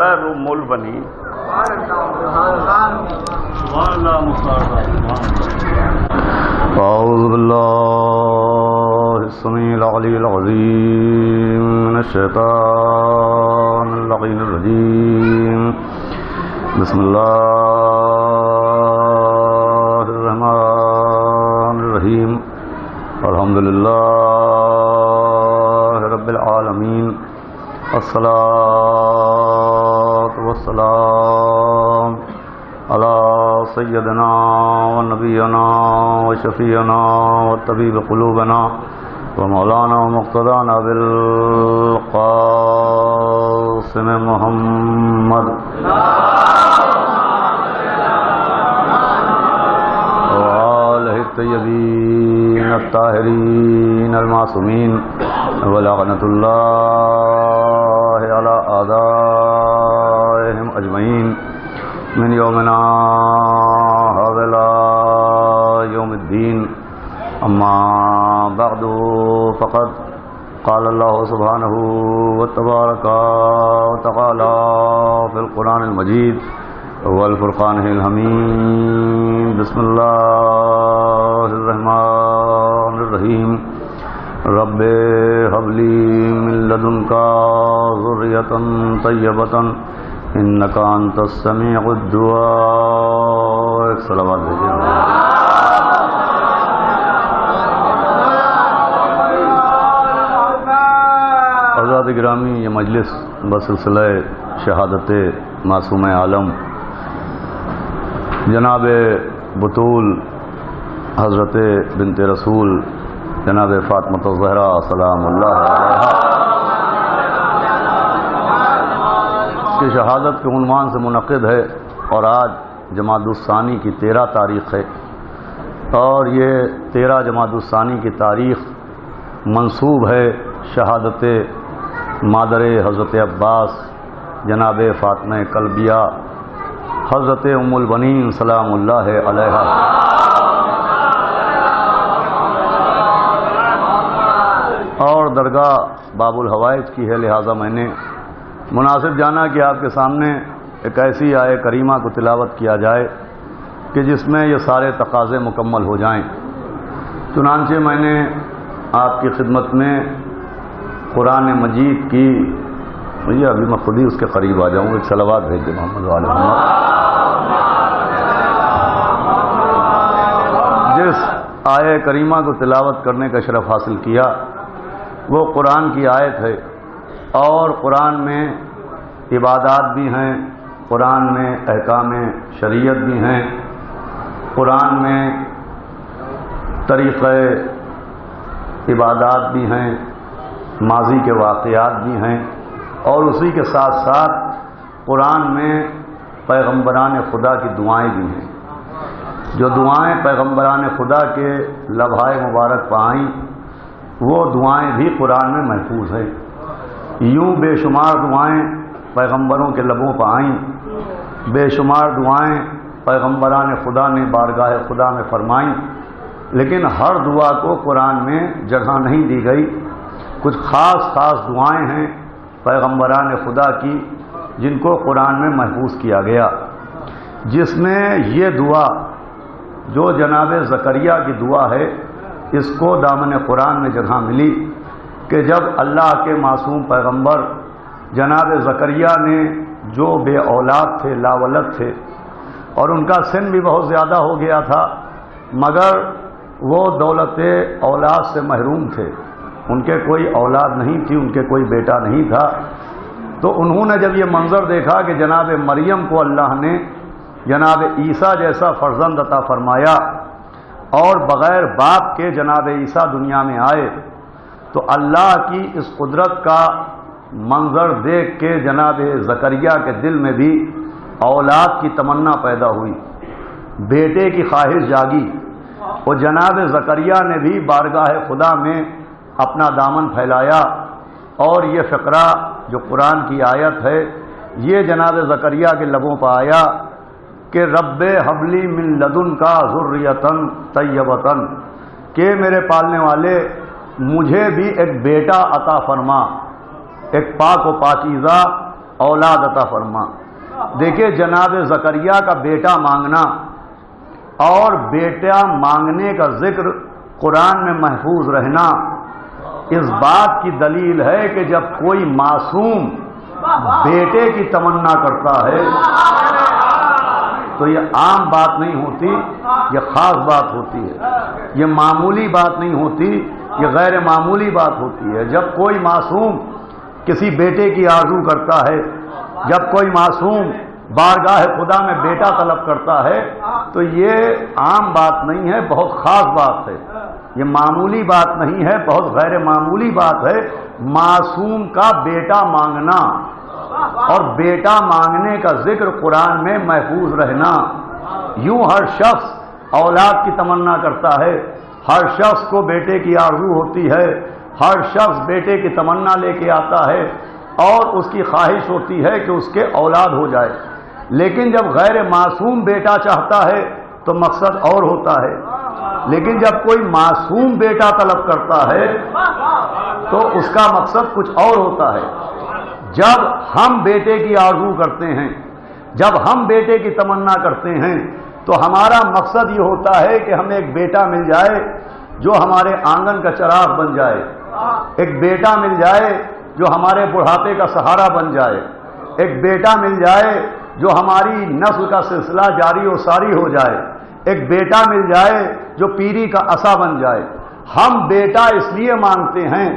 مول بنی اعوذ باللہ السمیع العلی العظیم من الشیطان اللعین الرجیم بسم اللہ الرحمن الرحیم الحمدللہ رب العالمین الصلاۃ والسلام علی سیدنا و نبینا و شفیعنا و طبیب قلوبنا و مولانا و مقتدانا بالقاسم محمد و آلہ الطیبین الطاہرین المعصومین و لعنۃ اللہ علی اعدائهم اجمعین من یومنا هذا إلى يوم الدين. اما بعد فقد قال الله سبحانه وتبارك وتعالى في القرآن المجيد والفرقان الحميد. بسم الله الرحمن الرحيم. رب هب لي من لدنك ذرية طيبة انك انت السميع الدعاء. صلوات بھیجیے. حضرات گرامی، یہ مجلس بسلسلہ شہادت معصوم عالم جناب بطول حضرت بنت رسول جناب فاطمہ الزہرا سلام اللہ علیہا کی شہادت کے عنوان سے منعقد ہے، اور آج جمادی الثانی کی 13 تاریخ ہے، اور یہ 13 جمادی الثانی کی تاریخ منسوب ہے شہادت مادر حضرت عباس جناب فاطمہ کلبیہ حضرت ام البنین سلام اللہ علیہا. اور درگاہ باب الحوائج کی ہے، لہذا میں نے مناسب جانا کہ آپ کے سامنے ایک ایسی آیہ کریمہ کو تلاوت کیا جائے کہ جس میں یہ سارے تقاضے مکمل ہو جائیں. چنانچہ میں نے آپ کی خدمت میں قرآن مجید کی، یہ ابھی میں خود ہی اس کے قریب آ جاؤں، ایک صلوات بھیج دیں محمد وعلی محمد. جس آیہ کریمہ کو تلاوت کرنے کا شرف حاصل کیا وہ قرآن کی آیت ہے، اور قرآن میں عبادات بھی ہیں، قرآن میں احکام شریعت بھی ہیں، قرآن میں طریقہ عبادات بھی ہیں، ماضی کے واقعات بھی ہیں، اور اسی کے ساتھ ساتھ قرآن میں پیغمبران خدا کی دعائیں بھی ہیں. جو دعائیں پیغمبران خدا کے لبھائے مبارک پر آئیں وہ دعائیں بھی قرآن میں محفوظ ہیں. یوں بے شمار دعائیں پیغمبروں کے لبوں پر آئیں، بے شمار دعائیں پیغمبران خدا نے بارگاہ خدا میں فرمائیں، لیکن ہر دعا کو قرآن میں جگہ نہیں دی گئی. کچھ خاص دعائیں ہیں پیغمبران خدا کی جن کو قرآن میں محفوظ کیا گیا، جس میں یہ دعا جو جناب زکریا کی دعا ہے اس کو دامن قرآن میں جگہ ملی کہ جب اللہ کے معصوم پیغمبر جناب زکریا نے جو بے اولاد تھے، لاولد تھے، اور ان کا سن بھی بہت زیادہ ہو گیا تھا، مگر وہ دولت اولاد سے محروم تھے، ان کے کوئی اولاد نہیں تھی، ان کے کوئی بیٹا نہیں تھا. تو انہوں نے جب یہ منظر دیکھا کہ جناب مریم کو اللہ نے جناب عیسیٰ جیسا فرزند عطا فرمایا اور بغیر باپ کے جناب عیسیٰ دنیا میں آئے، تو اللہ کی اس قدرت کا منظر دیکھ کے جناب زکریا کے دل میں بھی اولاد کی تمنا پیدا ہوئی، بیٹے کی خواہش جاگی، اور جناب زکریا نے بھی بارگاہ خدا میں اپنا دامن پھیلایا. اور یہ فقرہ جو قرآن کی آیت ہے یہ جناب زکریا کے لبوں پر آیا کہ رب حبلی من لدن کا ذریۃ طیبۃ، کہ میرے پالنے والے مجھے بھی ایک بیٹا عطا فرما، ایک پاک و پاکیزہ اولاد عطا فرما۔ دیکھیے جناب زکریا کا بیٹا مانگنا اور بیٹا مانگنے کا ذکر قرآن میں محفوظ رہنا اس بات کی دلیل ہے کہ جب کوئی معصوم بیٹے کی تمنا کرتا ہے تو یہ عام بات نہیں ہوتی، یہ خاص بات ہوتی ہے، یہ معمولی بات نہیں ہوتی، یہ غیر معمولی بات ہوتی ہے۔ جب کوئی معصوم کسی بیٹے کی آرزو کرتا ہے، جب کوئی معصوم بارگاہ خدا میں بیٹا طلب کرتا ہے تو یہ عام بات نہیں ہے، بہت خاص بات ہے، یہ معمولی بات نہیں ہے، بہت غیر معمولی بات ہے۔ معصوم کا بیٹا مانگنا اور بیٹا مانگنے کا ذکر قرآن میں محفوظ رہنا۔ یوں ہر شخص اولاد کی تمنا کرتا ہے، ہر شخص کو بیٹے کی آرزو ہوتی ہے، ہر شخص بیٹے کی تمنا لے کے آتا ہے اور اس کی خواہش ہوتی ہے کہ اس کے اولاد ہو جائے، لیکن جب غیر معصوم بیٹا چاہتا ہے تو مقصد اور ہوتا ہے۔ لیکن جب کوئی معصوم بیٹا طلب کرتا ہے تو اس کا مقصد کچھ اور ہوتا ہے۔ جب ہم بیٹے کی آرزو کرتے ہیں، جب ہم بیٹے کی تمنا کرتے ہیں تو ہمارا مقصد یہ ہوتا ہے کہ ہمیں ایک بیٹا مل جائے جو ہمارے آنگن کا چراغ بن جائے، ایک بیٹا مل جائے جو ہمارے بڑھاپے کا سہارا بن جائے، ایک بیٹا مل جائے جو ہماری نسل کا سلسلہ جاری و ساری ہو جائے، ایک بیٹا مل جائے جو پیری کا عصا بن جائے۔ ہم بیٹا اس لیے مانگتے ہیں،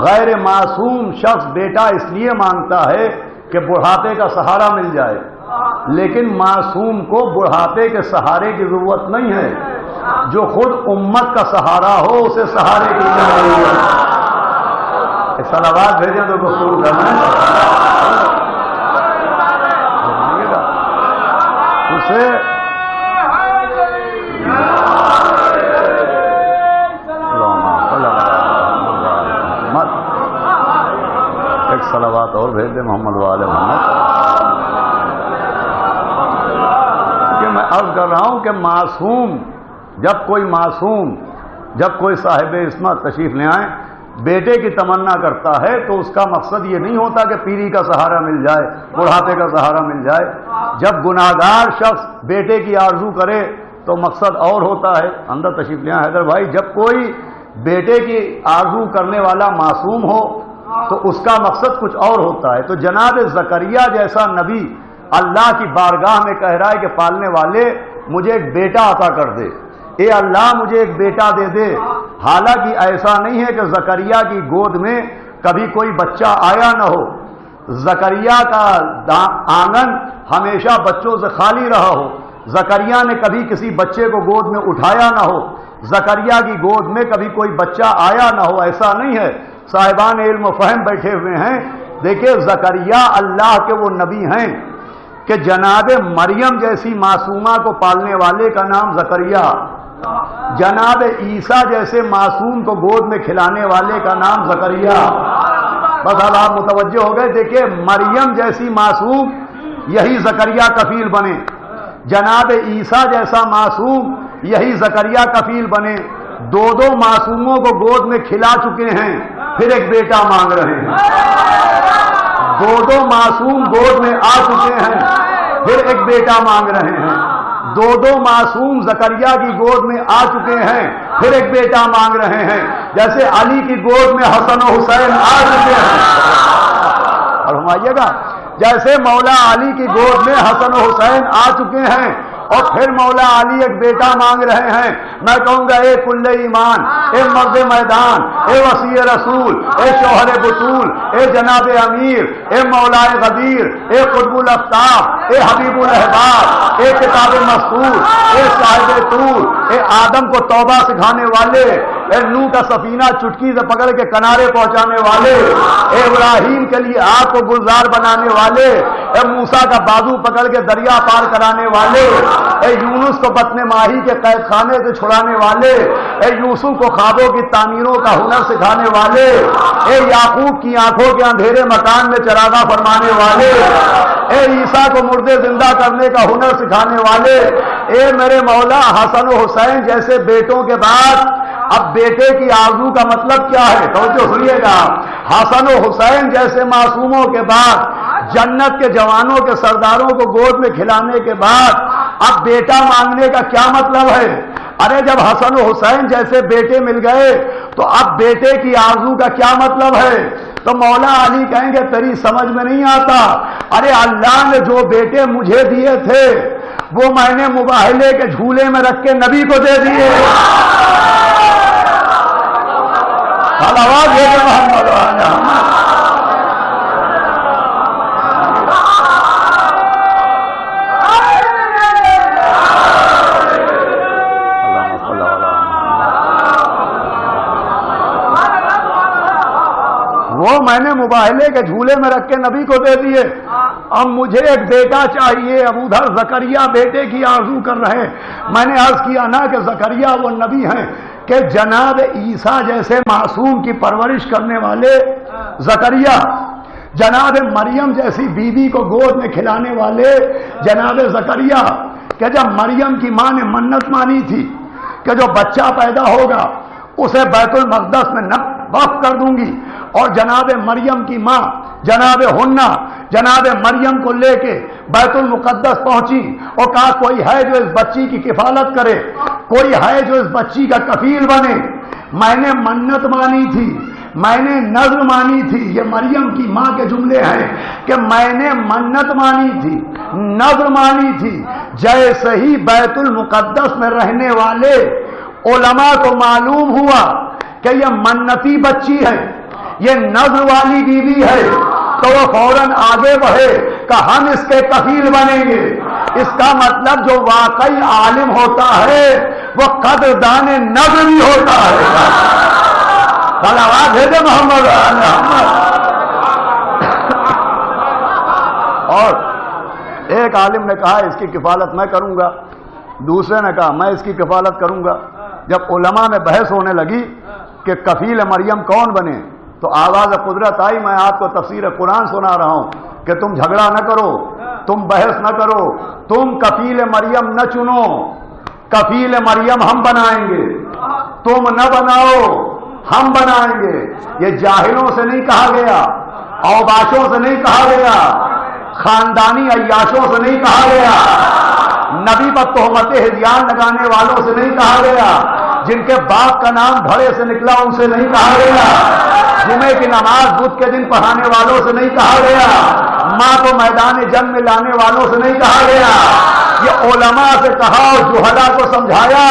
غیر معصوم شخص بیٹا اس لیے مانگتا ہے کہ بڑھاپے کا سہارا مل جائے، لیکن معصوم کو بڑھاپے کے سہارے کی ضرورت نہیں ہے، جو خود امت کا سہارا ہو اسے سہارے کی ضرورت ہے۔ صلوات بھیجیں تو گفتگو کرنا اسے ایک صلوات اور بھیج دیں محمد والے محمد۔ کہ میں عرض کر رہا ہوں کہ معصوم جب کوئی صاحب عصمت تشریف لے آئیں بیٹے کی تمنا کرتا ہے تو اس کا مقصد یہ نہیں ہوتا کہ پیری کا سہارا مل جائے، بڑھاپے کا سہارا مل جائے۔ جب گناہگار شخص بیٹے کی آرزو کرے تو مقصد اور ہوتا ہے۔ اندر تشریف لے آئیں حیدر بھائی، جب کوئی بیٹے کی آرزو کرنے والا معصوم ہو تو اس کا مقصد کچھ اور ہوتا ہے۔ تو جناب زکریا جیسا نبی اللہ کی بارگاہ میں کہہ رہا ہے کہ پالنے والے مجھے ایک بیٹا عطا کر دے، اے اللہ مجھے ایک بیٹا دے دے۔ حالانکہ ایسا نہیں ہے کہ زکریا کی گود میں کبھی کوئی بچہ آیا نہ ہو، زکریا کا آنگن ہمیشہ بچوں سے خالی رہا ہو، زکریا نے کبھی کسی بچے کو گود میں اٹھایا نہ ہو، زکریا کی گود میں کبھی کوئی بچہ آیا نہ ہو، ایسا نہیں ہے۔ صاحبان علم و فہم بیٹھے ہوئے ہیں۔ دیکھیں زکریا اللہ کے وہ نبی ہیں کہ جناب مریم جیسی معصومہ کو پالنے والے کا نام زکریا، جناب عیسیٰ جیسے معصوم کو گود میں کھلانے والے کا نام زکریا۔ بس اب آپ متوجہ ہو گئے۔ دیکھیں مریم جیسی معصوم یہی زکریا کفیل بنے، جناب عیسیٰ جیسا معصوم یہی زکریا کفیل بنے۔ دو معصوموں کو گود میں کھلا چکے ہیں، پھر ایک بیٹا مانگ رہے ہیں۔ دو معصوم گود میں آ چکے ہیں، پھر ایک بیٹا مانگ رہے ہیں۔ دو معصوم زکریا کی گود میں آ چکے ہیں، پھر ایک بیٹا مانگ رہے ہیں۔ جیسے علی کی گود میں حسن و حسین آ چکے ہیں، اور فرمائیے گا جیسے مولا علی کی گود میں حسن و حسین آ چکے ہیں اور پھر مولا علی ایک بیٹا مانگ رہے ہیں۔ میں کہوں گا اے کل ایمان، اے مرد میدان، اے وسیع رسول، اے شوہر بطول، اے جناب امیر، اے مولا غدیر، اے قطب الافتاب، اے حبیب الاحباب، اے کتاب مستور، اے صاحب طور، اے آدم کو توبہ سکھانے والے، اے نوح کا سفینہ چٹکی سے پکڑ کے کنارے پہنچانے والے، اے ابراہیم کے لیے آگ کو گلزار بنانے والے، اے موسیٰ کا بازو پکڑ کے دریا پار کرانے والے، اے یونس کو بطن ماہی کے قید خانے سے چھڑانے والے، اے یوسف کو خوابوں کی تعمیروں کا ہنر سکھانے والے، اے یعقوب کی آنکھوں کے اندھیرے مکان میں چراغاں فرمانے والے، اے عیسیٰ کو مردے زندہ کرنے کا ہنر سکھانے والے، اے میرے مولا حسن و حسین جیسے بیٹوں کے بعد اب بیٹے کی آرزو کا مطلب کیا ہے؟ توجہ سنیے گا، حسن و حسین جیسے معصوموں کے بعد جنت کے جوانوں کے سرداروں کو گود میں کھلانے کے بعد اب بیٹا مانگنے کا کیا مطلب ہے؟ ارے جب حسن و حسین جیسے بیٹے مل گئے تو اب بیٹے کی آرزو کا کیا مطلب ہے؟ تو مولا علی کہیں گے تیری سمجھ میں نہیں آتا، ارے اللہ نے جو بیٹے مجھے دیے تھے وہ میں نے مباہلے کے جھولے میں رکھ کے نبی کو دے دیے۔ آواز ہے محمد وہ میں نے مباہلے کے جھولے میں رکھ کے نبی کو دے دیے، اب مجھے ایک بیٹا چاہیے۔ اب ادھر زکریا بیٹے کی آرزو کر رہے ہیں۔ میں نے عرض کیا نا کہ زکریا وہ نبی ہیں کہ جناب عیسیٰ جیسے معصوم کی پرورش کرنے والے زکریا، جناب مریم جیسی بیوی کو گود میں کھلانے والے جناب زکریا، کہ جب مریم کی ماں نے منت مانی تھی کہ جو بچہ پیدا ہوگا اسے بیت المقدس میں وقف کر دوں گی، اور جناب مریم کی ماں جناب ہنہ جناب مریم کو لے کے بیت المقدس پہنچی اور کہا کوئی ہے جو اس بچی کی کفالت کرے، کوئی ہے جو اس بچی کا کفیل بنے۔ میں نے منت مانی تھی، میں نے نذر مانی تھی، یہ مریم کی ماں کے جملے ہیں کہ میں نے منت مانی تھی، نذر مانی تھی۔ جیسے ہی بیت المقدس میں رہنے والے علماء کو معلوم ہوا کہ یہ منتی بچی ہے، یہ نذر والی بیوی ہے، تو وہ فوراً آگے بڑھے کہ ہم اس کے کفیل بنیں گے۔ اس کا مطلب جو واقعی عالم ہوتا ہے وہ قدردان نذر بھی ہوتا ہے۔ صلوات ہے محمد۔ اور ایک عالم نے کہا اس کی کفالت میں کروں گا، دوسرے نے کہا میں اس کی کفالت کروں گا۔ جب علماء میں بحث ہونے لگی کہ کفیل مریم کون بنے تو آواز قدرت آئی، میں آپ کو تفسیر قرآن سنا رہا ہوں کہ تم جھگڑا نہ کرو، تم بحث نہ کرو، تم کفیل مریم نہ چنو، کفیل مریم ہم بنائیں گے، تم نہ بناؤ، ہم بنائیں گے۔ یہ جاہلوں سے نہیں کہا گیا، اوباشوں سے نہیں کہا گیا، خاندانی عیاشوں سے نہیں کہا گیا، نبی پر تہمت ہذیان لگانے والوں سے نہیں کہا گیا، جن کے باپ کا نام بھڑے سے نکلا ان سے نہیں کہا گیا، جمعے کی نماز بدھ کے دن پڑھانے والوں سے نہیں کہا گیا، ماں کو میدان جنگ میں لانے والوں سے نہیں کہا گیا۔ یہ علماء سے کہا اور جہلا کو سمجھایا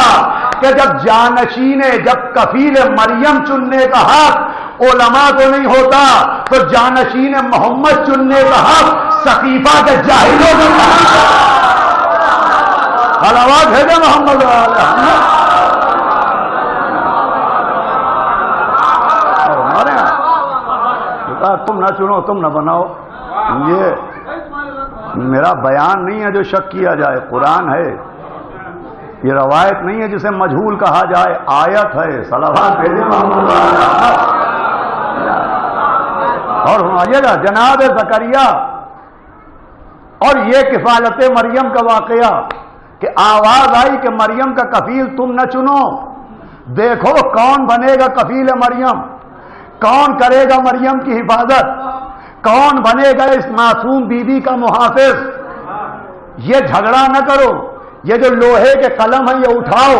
کہ جب جانشین جب کفیل مریم چننے کا حق علماء کو نہیں ہوتا تو جانشین محمد چننے کا حق سقیفہ کے جاہلوں کو نہیں۔ آواز ہے جو محمد تم نہ چنو، تم نہ بناؤ۔ یہ میرا بیان نہیں ہے جو شک کیا جائے، قرآن ہے، یہ روایت نہیں ہے جسے مجہول کہا جائے، آیت ہے۔ صلوات بھیجے محمد۔ اور سمجھیے گا جناب زکریا اور یہ کفالت مریم کا واقعہ کہ آواز آئی کہ مریم کا کفیل تم نہ چنو، دیکھو کون بنے گا کفیل مریم، کون کرے گا مریم کی حفاظت، کون بنے گا اس معصوم بیوی کا محافظ۔ یہ جھگڑا نہ کرو، یہ جو لوہے کے قلم ہیں یہ اٹھاؤ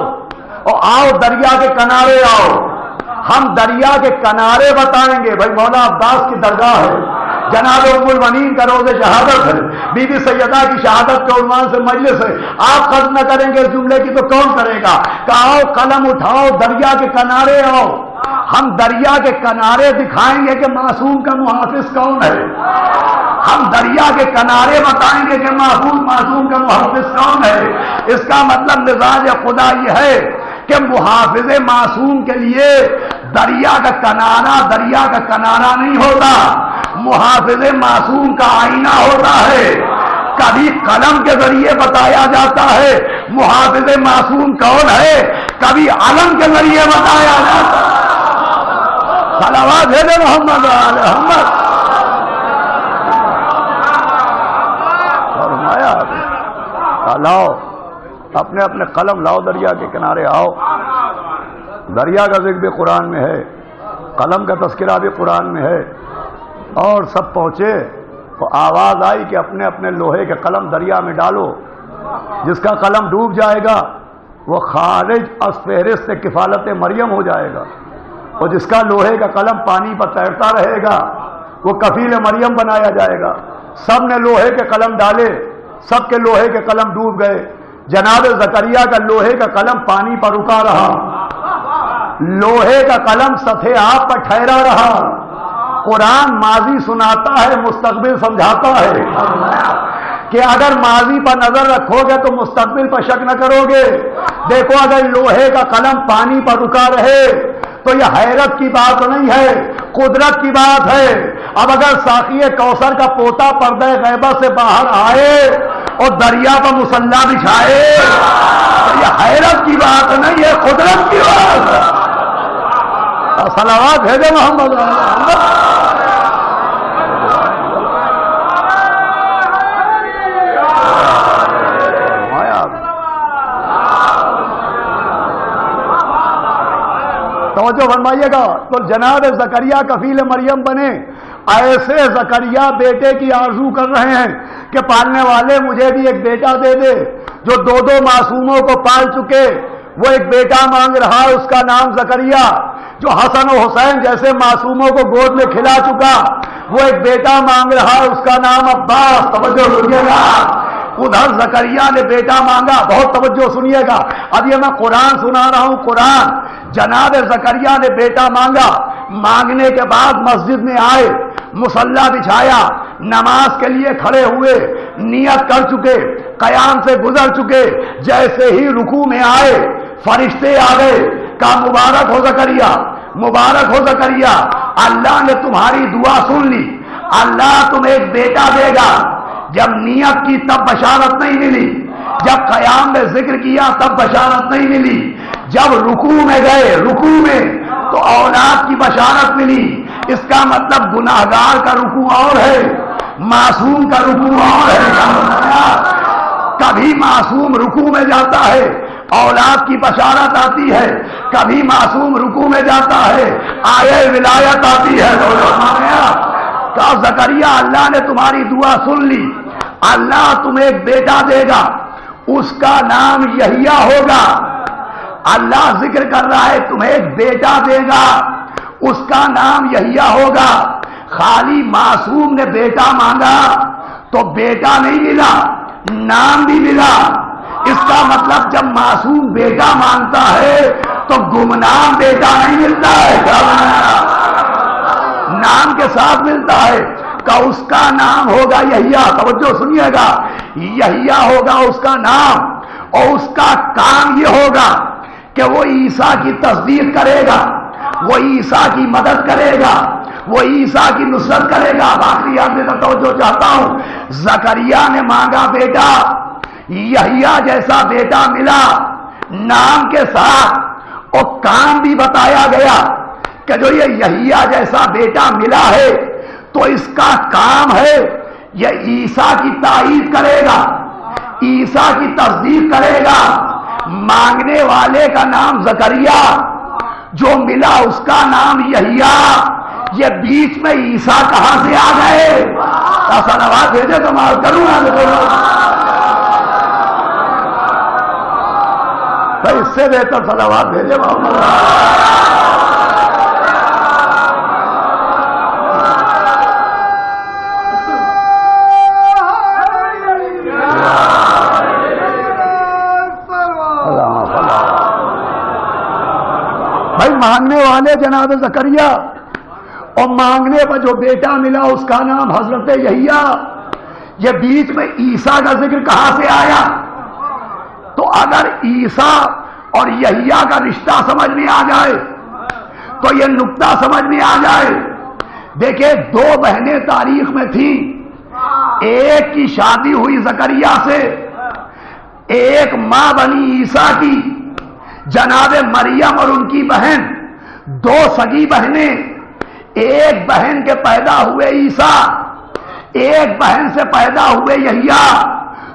اور آؤ دریا کے کنارے آؤ، ہم دریا کے کنارے بتائیں گے۔ بھائی مولا عباس کی درگاہ ہے، جناب ام المؤمنین کا روز شہادت ہے، بی بی سیدہ کی شہادت کے عنوان سے مجلس ہے، آپ قصد نہ کریں گے اس جملے کی تو کون کرے گا؟ کہ آؤ قلم اٹھاؤ دریا کے کنارے آؤ، ہم دریا کے کنارے دکھائیں گے کہ معصوم کا محافظ کون ہے، ہم دریا کے کنارے بتائیں گے کہ معصوم کا محافظ کون ہے۔ اس کا مطلب مزاج خدا یہ ہے کہ محافظ معصوم کے لیے دریا کا کنارہ نہیں ہوتا، محافظ معصوم کا آئینہ ہوتا ہے۔ کبھی قلم کے ذریعے بتایا جاتا ہے محافظ معصوم کون ہے، کبھی علم کے ذریعے بتایا جاتا ہے۔ صلوات ہے محمد محمد۔ لاؤ اپنے اپنے قلم لاؤ، دریا کے کنارے آؤ۔ دریا کا ذکر بھی قرآن میں ہے، قلم کا تذکرہ بھی قرآن میں ہے، اور سب پہنچے تو آواز آئی کہ اپنے اپنے لوہے کے قلم دریا میں ڈالو. جس کا قلم ڈوب جائے گا وہ خارج از فہرست کفالت مریم ہو جائے گا، اور جس کا لوہے کا قلم پانی پر تیرتا رہے گا وہ کفیل مریم بنایا جائے گا. سب نے لوہے کے قلم ڈالے، سب کے لوہے کے قلم ڈوب گئے. جناب زکریا کا لوہے کا قلم پانی پر رکا رہا، لوہے کا قلم سطح آب پر ٹھہرا رہا. قرآن ماضی سناتا ہے، مستقبل سمجھاتا ہے کہ اگر ماضی پر نظر رکھو گے تو مستقبل پر شک نہ کرو گے. دیکھو اگر لوہے کا قلم پانی پر رکا رہے تو یہ حیرت کی بات نہیں ہے، قدرت کی بات ہے. اب اگر ساقی کوثر کا پوتا پردہ غیبت سے باہر آئے اور دریا پر مصلی بچھائے تو یہ حیرت کی بات نہیں ہے، قدرت کی بات ہے. صلوات بھیجے محمد. توجہ فرمائیے گا. تو جناب زکریا کفیل مریم بنے. ایسے زکریا بیٹے کی آرزو کر رہے ہیں کہ پالنے والے مجھے بھی ایک بیٹا دے دے. جو دو دو معصوموں کو پال چکے وہ ایک بیٹا مانگ رہا ہے، اس کا نام زکریا. جو حسن و حسین جیسے معصوموں کو گود میں کھلا چکا وہ ایک بیٹا مانگ رہا ہے، اس کا نام عباس. توجہ سنیے گا. ادھر زکریا نے بیٹا مانگا. بہت توجہ سنیے گا. اب یہ میں قرآن سنا رہا ہوں. قرآن. جناب زکریا نے بیٹا مانگا. مانگنے کے بعد مسجد میں آئے، مصلی بچھایا، نماز کے لیے کھڑے ہوئے، نیت کر چکے، قیام سے گزر چکے. جیسے ہی رکوع میں آئے فرشتے آ گئے. کہا مبارک ہو زکریا، مبارک ہو زکریا، اللہ نے تمہاری دعا سن لی، اللہ تمہیں ایک بیٹا دے گا. جب نیت کی تب بشارت نہیں ملی، جب قیام میں ذکر کیا تب بشارت نہیں ملی، جب رکوع میں گئے رکوع میں تو اولاد کی بشارت ملی. اس کا مطلب گناہگار کا رکوع اور ہے، معصوم کا رکوع اور ہے. کبھی معصوم رکوع میں جاتا ہے اولاد کی بشارت آتی ہے، کبھی معصوم رکوع میں جاتا ہے آیے ولایت آتی ہے. کہا زکریا اللہ نے تمہاری دعا سن لی، اللہ تمہیں ایک بیٹا دے گا، اس کا نام یحییٰ ہوگا. اللہ ذکر کر رہا ہے تمہیں ایک بیٹا دے گا، اس کا نام یحییٰ ہوگا. خالی معصوم نے بیٹا مانگا تو بیٹا نہیں ملا، نام بھی ملا. اس کا مطلب جب معصوم بیٹا مانگتا ہے تو گمنام بیٹا نہیں ملتا ہے، نام کے ساتھ ملتا ہے. کہ اس کا نام ہوگا یحییٰ. توجہ سنیے گا. یحییٰ ہوگا اس کا نام، اور اس کا کام یہ ہوگا کہ وہ عیسیٰ کی تصدیق کرے گا، وہ عیسیٰ کی مدد کرے گا، وہ عیسیٰ کی نصرت کرے گا. آخری یاد میں توجہ چاہتا ہوں. زکریا نے مانگا بیٹا، یحییٰ جیسا بیٹا ملا نام کے ساتھ، اور کام بھی بتایا گیا کہ جو یہ یحییٰ جیسا بیٹا ملا ہے تو اس کا کام ہے یہ عیسیٰ کی تائید کرے گا، عیسیٰ کی تصدیق کرے گا. مانگنے والے کا نام زکریا، جو ملا اس کا نام یحییٰ. یہ بیچ میں عیسیٰ کہاں سے آ گئے؟ صلوات بھیجے تو میں کروں گا. اس سے بہتر صلوات بھیجے محمد. بھائی مانگنے والے جناب زکریا، اور مانگنے پر جو بیٹا ملا اس کا نام حضرت یحییٰ. یہ بیچ میں عیسیٰ کا ذکر کہاں سے آیا؟ تو اگر عیسیٰ اور یحییٰ کا رشتہ سمجھ میں آ جائے تو یہ نقطہ سمجھ میں آ جائے. دیکھیں دو بہنیں تاریخ میں تھیں، ایک کی شادی ہوئی زکریا سے، ایک ماں بنی عیسیٰ کی جناب مریم اور ان کی بہن، دو سگی بہنیں. ایک بہن کے پیدا ہوئے عیسیٰ، ایک بہن سے پیدا ہوئے یحییٰ.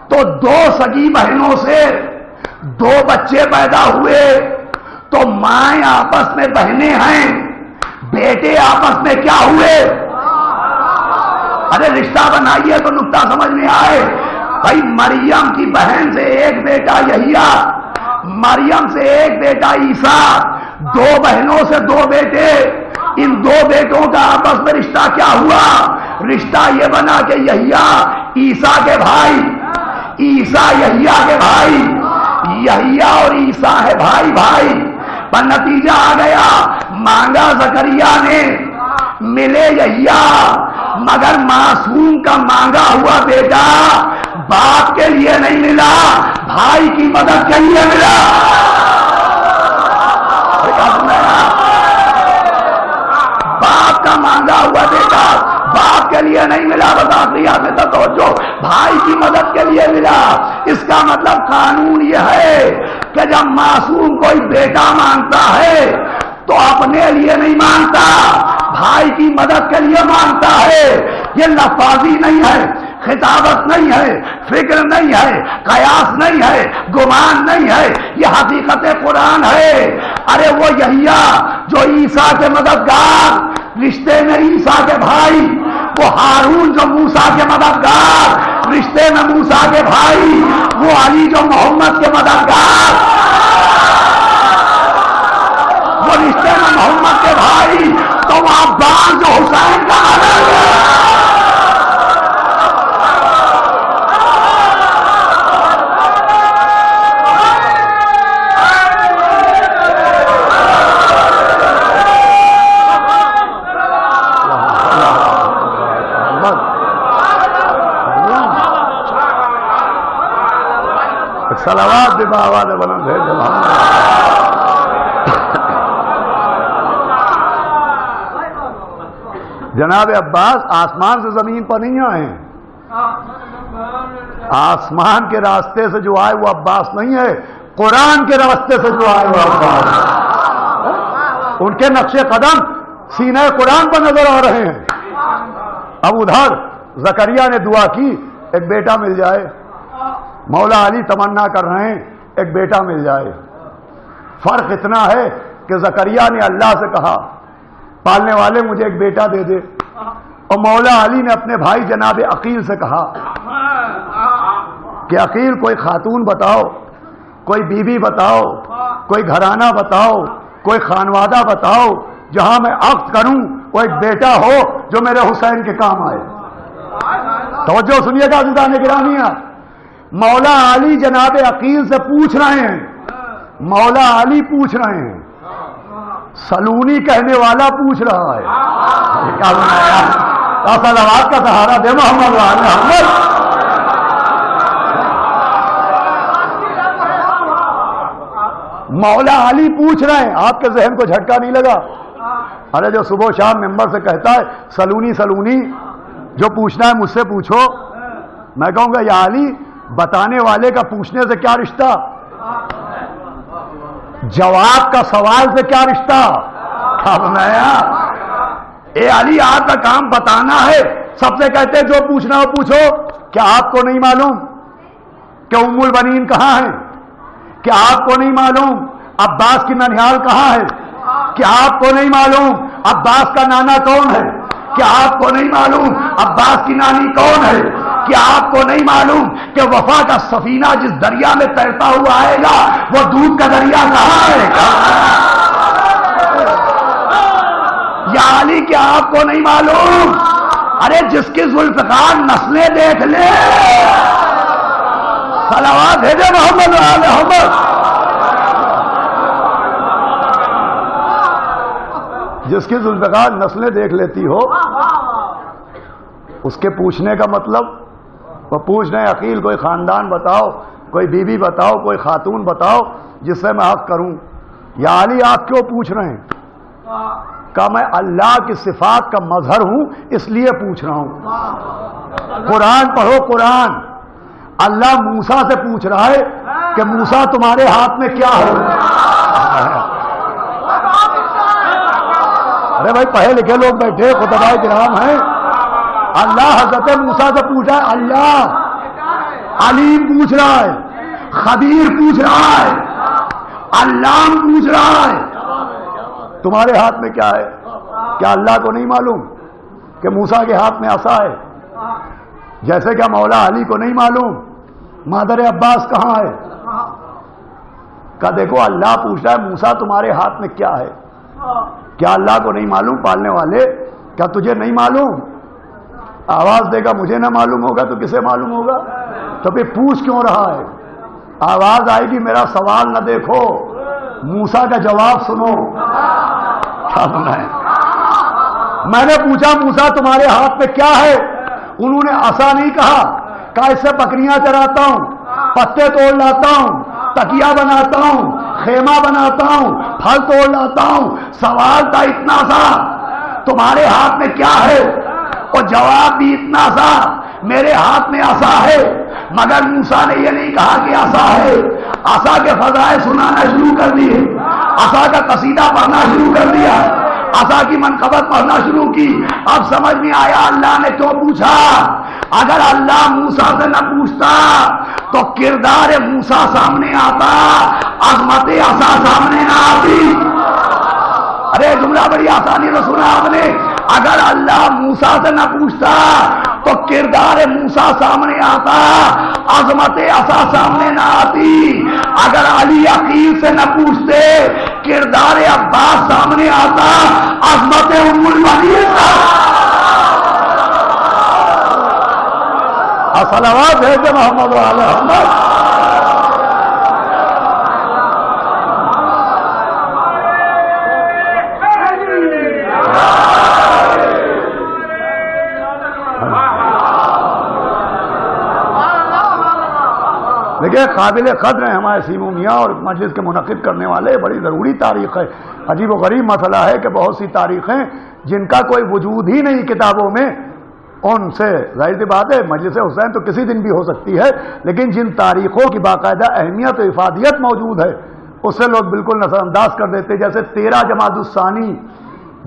تو دو سگی بہنوں سے دو بچے پیدا ہوئے. تو مائیں آپس میں بہنیں ہیں، بیٹے آپس میں کیا ہوئے؟ ارے رشتہ بنائیے تو نقطہ سمجھ میں آئے. بھائی مریم کی بہن سے ایک بیٹا یحییٰ، مریم سے ایک بیٹا عیسیٰ، دو بہنوں سے دو بیٹے. ان دو بیٹوں کا آپس میں رشتہ کیا ہوا؟ رشتہ یہ بنا کہ یحییٰ عیسیٰ کے بھائی، عیسیٰ یحییٰ کے بھائی، یحییٰ اور عیسیٰ ہے بھائی بھائی. پر نتیجہ آ گیا، مانگا زکریا نے، ملے یحییٰ، مگر معصوم کا مانگا ہوا بیٹا باپ کے لیے نہیں ملا، بھائی کی مدد کے لیے ملا. باپ کا مانگا ہوا بیٹا باپ کے لیے نہیں ملا، بس آخریات میں توجہ، بھائی کی مدد کے لیے ملا. اس کا مطلب قانون یہ ہے کہ جب معصوم کوئی بیٹا مانگتا ہے تو اپنے لیے نہیں مانگتا، بھائی کی مدد کے لیے مانگتا ہے. یہ لفاظی نہیں ہے، خطابت نہیں ہے، فکر نہیں ہے، قیاس نہیں ہے، گمان نہیں ہے، یہ حقیقت قرآن ہے. ارے وہ یحییٰ جو عیسیٰ کے مددگار، رشتے میں عیسیٰ کے بھائی، وہ ہارون جو موسیٰ کے مددگار، رشتے میں موسیٰ کے بھائی، وہ علی جو محمد کے مددگار، وہ رشتے میں محمد کے بھائی، تو وہ عباس جو حسین کا مددگار. صلوات بھی آواز بلند ہے. جناب عباس آسمان سے زمین پر نہیں آئے ہیں، آسمان کے راستے سے جو آئے وہ عباس نہیں ہے، قرآن کے راستے سے جو آئے وہ عباس. ان کے نقش قدم سینہ قرآن پر نظر آ رہے ہیں. اب ادھر زکریا نے دعا کی ایک بیٹا مل جائے، مولا علی تمنا کر رہے ہیں ایک بیٹا مل جائے. فرق اتنا ہے کہ زکریا نے اللہ سے کہا پالنے والے مجھے ایک بیٹا دے دے، اور مولا علی نے اپنے بھائی جناب عقیل سے کہا کہ عقیل کوئی خاتون بتاؤ، کوئی بیوی بتاؤ، کوئی گھرانہ بتاؤ، کوئی خانوادہ بتاؤ جہاں میں عقد کروں وہ ایک بیٹا ہو جو میرے حسین کے کام آئے. توجہ سنیے گا عزیزان گرامیہ، مولا علی جناب عقیل سے پوچھ رہے ہیں، مولا علی پوچھ رہے ہیں، سلونی کہنے والا پوچھ رہا ہے. کیا بنایا؟ صلوات کا سہارا دے محمد محمد. مولا علی پوچھ رہے ہیں. آپ کے ذہن کو جھٹکا نہیں لگا؟ ارے جو صبح و شام ممبر سے کہتا ہے سلونی سلونی، جو پوچھنا ہے مجھ سے پوچھو، میں کہوں گا یا علی بتانے والے کا پوچھنے سے کیا رشتہ، جواب کا سوال سے کیا رشتہ. اب نیا اے علی آپ کا کام بتانا ہے، سب سے کہتے جو پوچھنا ہو پوچھو. کیا آپ کو نہیں معلوم کہ ام البنین کہاں ہے؟ کیا آپ کو نہیں معلوم عباس کی ننیال کہاں ہے؟ کیا آپ کو نہیں معلوم عباس کا نانا کون ہے؟ کیا آپ کو نہیں معلوم عباس کی نانی کون ہے؟ کیا آپ کو نہیں معلوم کہ وفا کا سفینہ جس دریا میں تیرتا ہوا آئے گا وہ دودھ کا دریا کہاں ہے؟ یا علی کیا آپ کو نہیں معلوم؟ ارے جس کی ذوالفقار نسلیں دیکھ لے، صلوات بھیجے محمد آل محمد. جس کی ذوالفقار نسلیں دیکھ لیتی ہو، اس کے پوچھنے کا مطلب وہ پوچھ رہے ہیں عقیل کوئی خاندان بتاؤ، کوئی بیوی بتاؤ، کوئی خاتون بتاؤ جس سے میں حق کروں. یا علی آپ کیوں پوچھ رہے ہیں؟ کہ میں اللہ کی صفات کا مظہر ہوں اس لیے پوچھ رہا ہوں. قرآن پڑھو قرآن. اللہ موسیٰ سے پوچھ رہا ہے کہ موسیٰ تمہارے ہاتھ میں کیا ہے؟ ارے بھائی پڑھے لکھے لوگ بیٹھے خطباء کرام ہیں. اللہ حضرت موسیٰ سے پوچھا ہے، اللہ علیم پوچھ رہا ہے، خبیر پوچھ رہا ہے، علام پوچھ رہا ہے تمہارے ہاتھ میں کیا ہے؟ کیا اللہ کو نہیں معلوم کہ موسیٰ کے ہاتھ میں عصا ہے؟ جیسے کہ مولا علی کو نہیں معلوم مادر عباس کہاں ہے، کہا دیکھو اللہ پوچھ رہا ہے موسیٰ تمہارے ہاتھ میں کیا ہے؟ کیا اللہ کو نہیں معلوم؟ پالنے والے کیا تجھے نہیں معلوم؟ آواز دے گا مجھے نہ معلوم ہوگا تو کسے معلوم ہوگا؟ تو پھر پوچھ کیوں رہا ہے؟ آواز آئے گی میرا سوال نہ دیکھو، موسیٰ کا جواب سنو۔ کیا سنا ہے؟ میں نے پوچھا موسیٰ تمہارے ہاتھ میں کیا ہے؟ انہوں نے عصا نہیں کہا، کہا اس سے بکریاں چراتا ہوں، پتے توڑ لاتا ہوں، تکیا بناتا ہوں، خیمہ بناتا ہوں، پھل توڑ لاتا ہوں۔ سوال تھا اتنا سا تمہارے ہاتھ میں کیا ہے، اور جواب بھی اتنا سا میرے ہاتھ میں عصا ہے۔ مگر موسیٰ نے یہ نہیں کہا کہ عصا ہے، عصا کے فضائل سنانا شروع کر دیے، عصا کا قصیدہ پڑھنا شروع کر دیا، عصا کی منقبت پڑھنا شروع کی۔ اب سمجھ میں آیا اللہ نے کیوں پوچھا۔ اگر اللہ موسیٰ سے نہ پوچھتا تو کردار موسیٰ سامنے آتا، عظمت عصا سامنے نہ آتی۔ ارے جملہ بڑی آسانی سے سنا آپ نے، اگر اللہ موسیٰ سے نہ پوچھتا تو کردار موسیٰ سامنے آتا، عظمت عصا سامنے نہ آتی۔ اگر علی عقیل سے نہ پوچھتے کردار عباس سامنے آتا، عظمت ام المؤمنین صلوات بھیجے محمد وعلی محمد۔ دیکھیں قابل قدر ہیں ہمارے سیمو میاں اور مجلس کے منعقد کرنے والے، بڑی ضروری تاریخ ہے۔ عجیب و غریب مسئلہ ہے کہ بہت سی تاریخیں جن کا کوئی وجود ہی نہیں کتابوں میں، ان سے ظاہر سی بات ہے مجلس حسین تو کسی دن بھی ہو سکتی ہے، لیکن جن تاریخوں کی باقاعدہ اہمیت و افادیت موجود ہے اس سے لوگ بالکل نظر انداز کر دیتے۔ جیسے 13 جمادی الثانی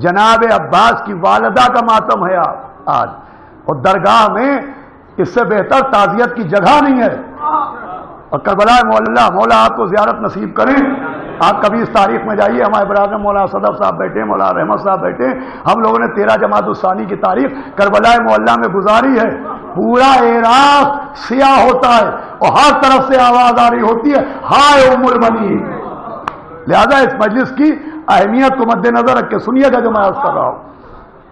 جناب عباس کی والدہ کا ماتم ہے آج، اور درگاہ میں اس سے بہتر تعزیت کی جگہ نہیں ہے۔ اور کربلا مولا آپ کو زیارت نصیب کریں، آپ کبھی اس تاریخ میں جائیے، ہمارے برادر مولانا صدف صاحب بیٹھے، مولانا رحمت صاحب بیٹھے، ہم لوگوں نے 13 جمادی الثانی کی تاریخ کربلا معلیٰ میں گزاری ہے۔ پورا عراق سیاہ ہوتا ہے اور ہر طرف سے آواز آ رہی ہوتی ہے ہائے ام المؤمنین۔ لہذا اس مجلس کی اہمیت کو مد نظر رکھ کے سنیے گا جو میں عرض کر رہا ہوں۔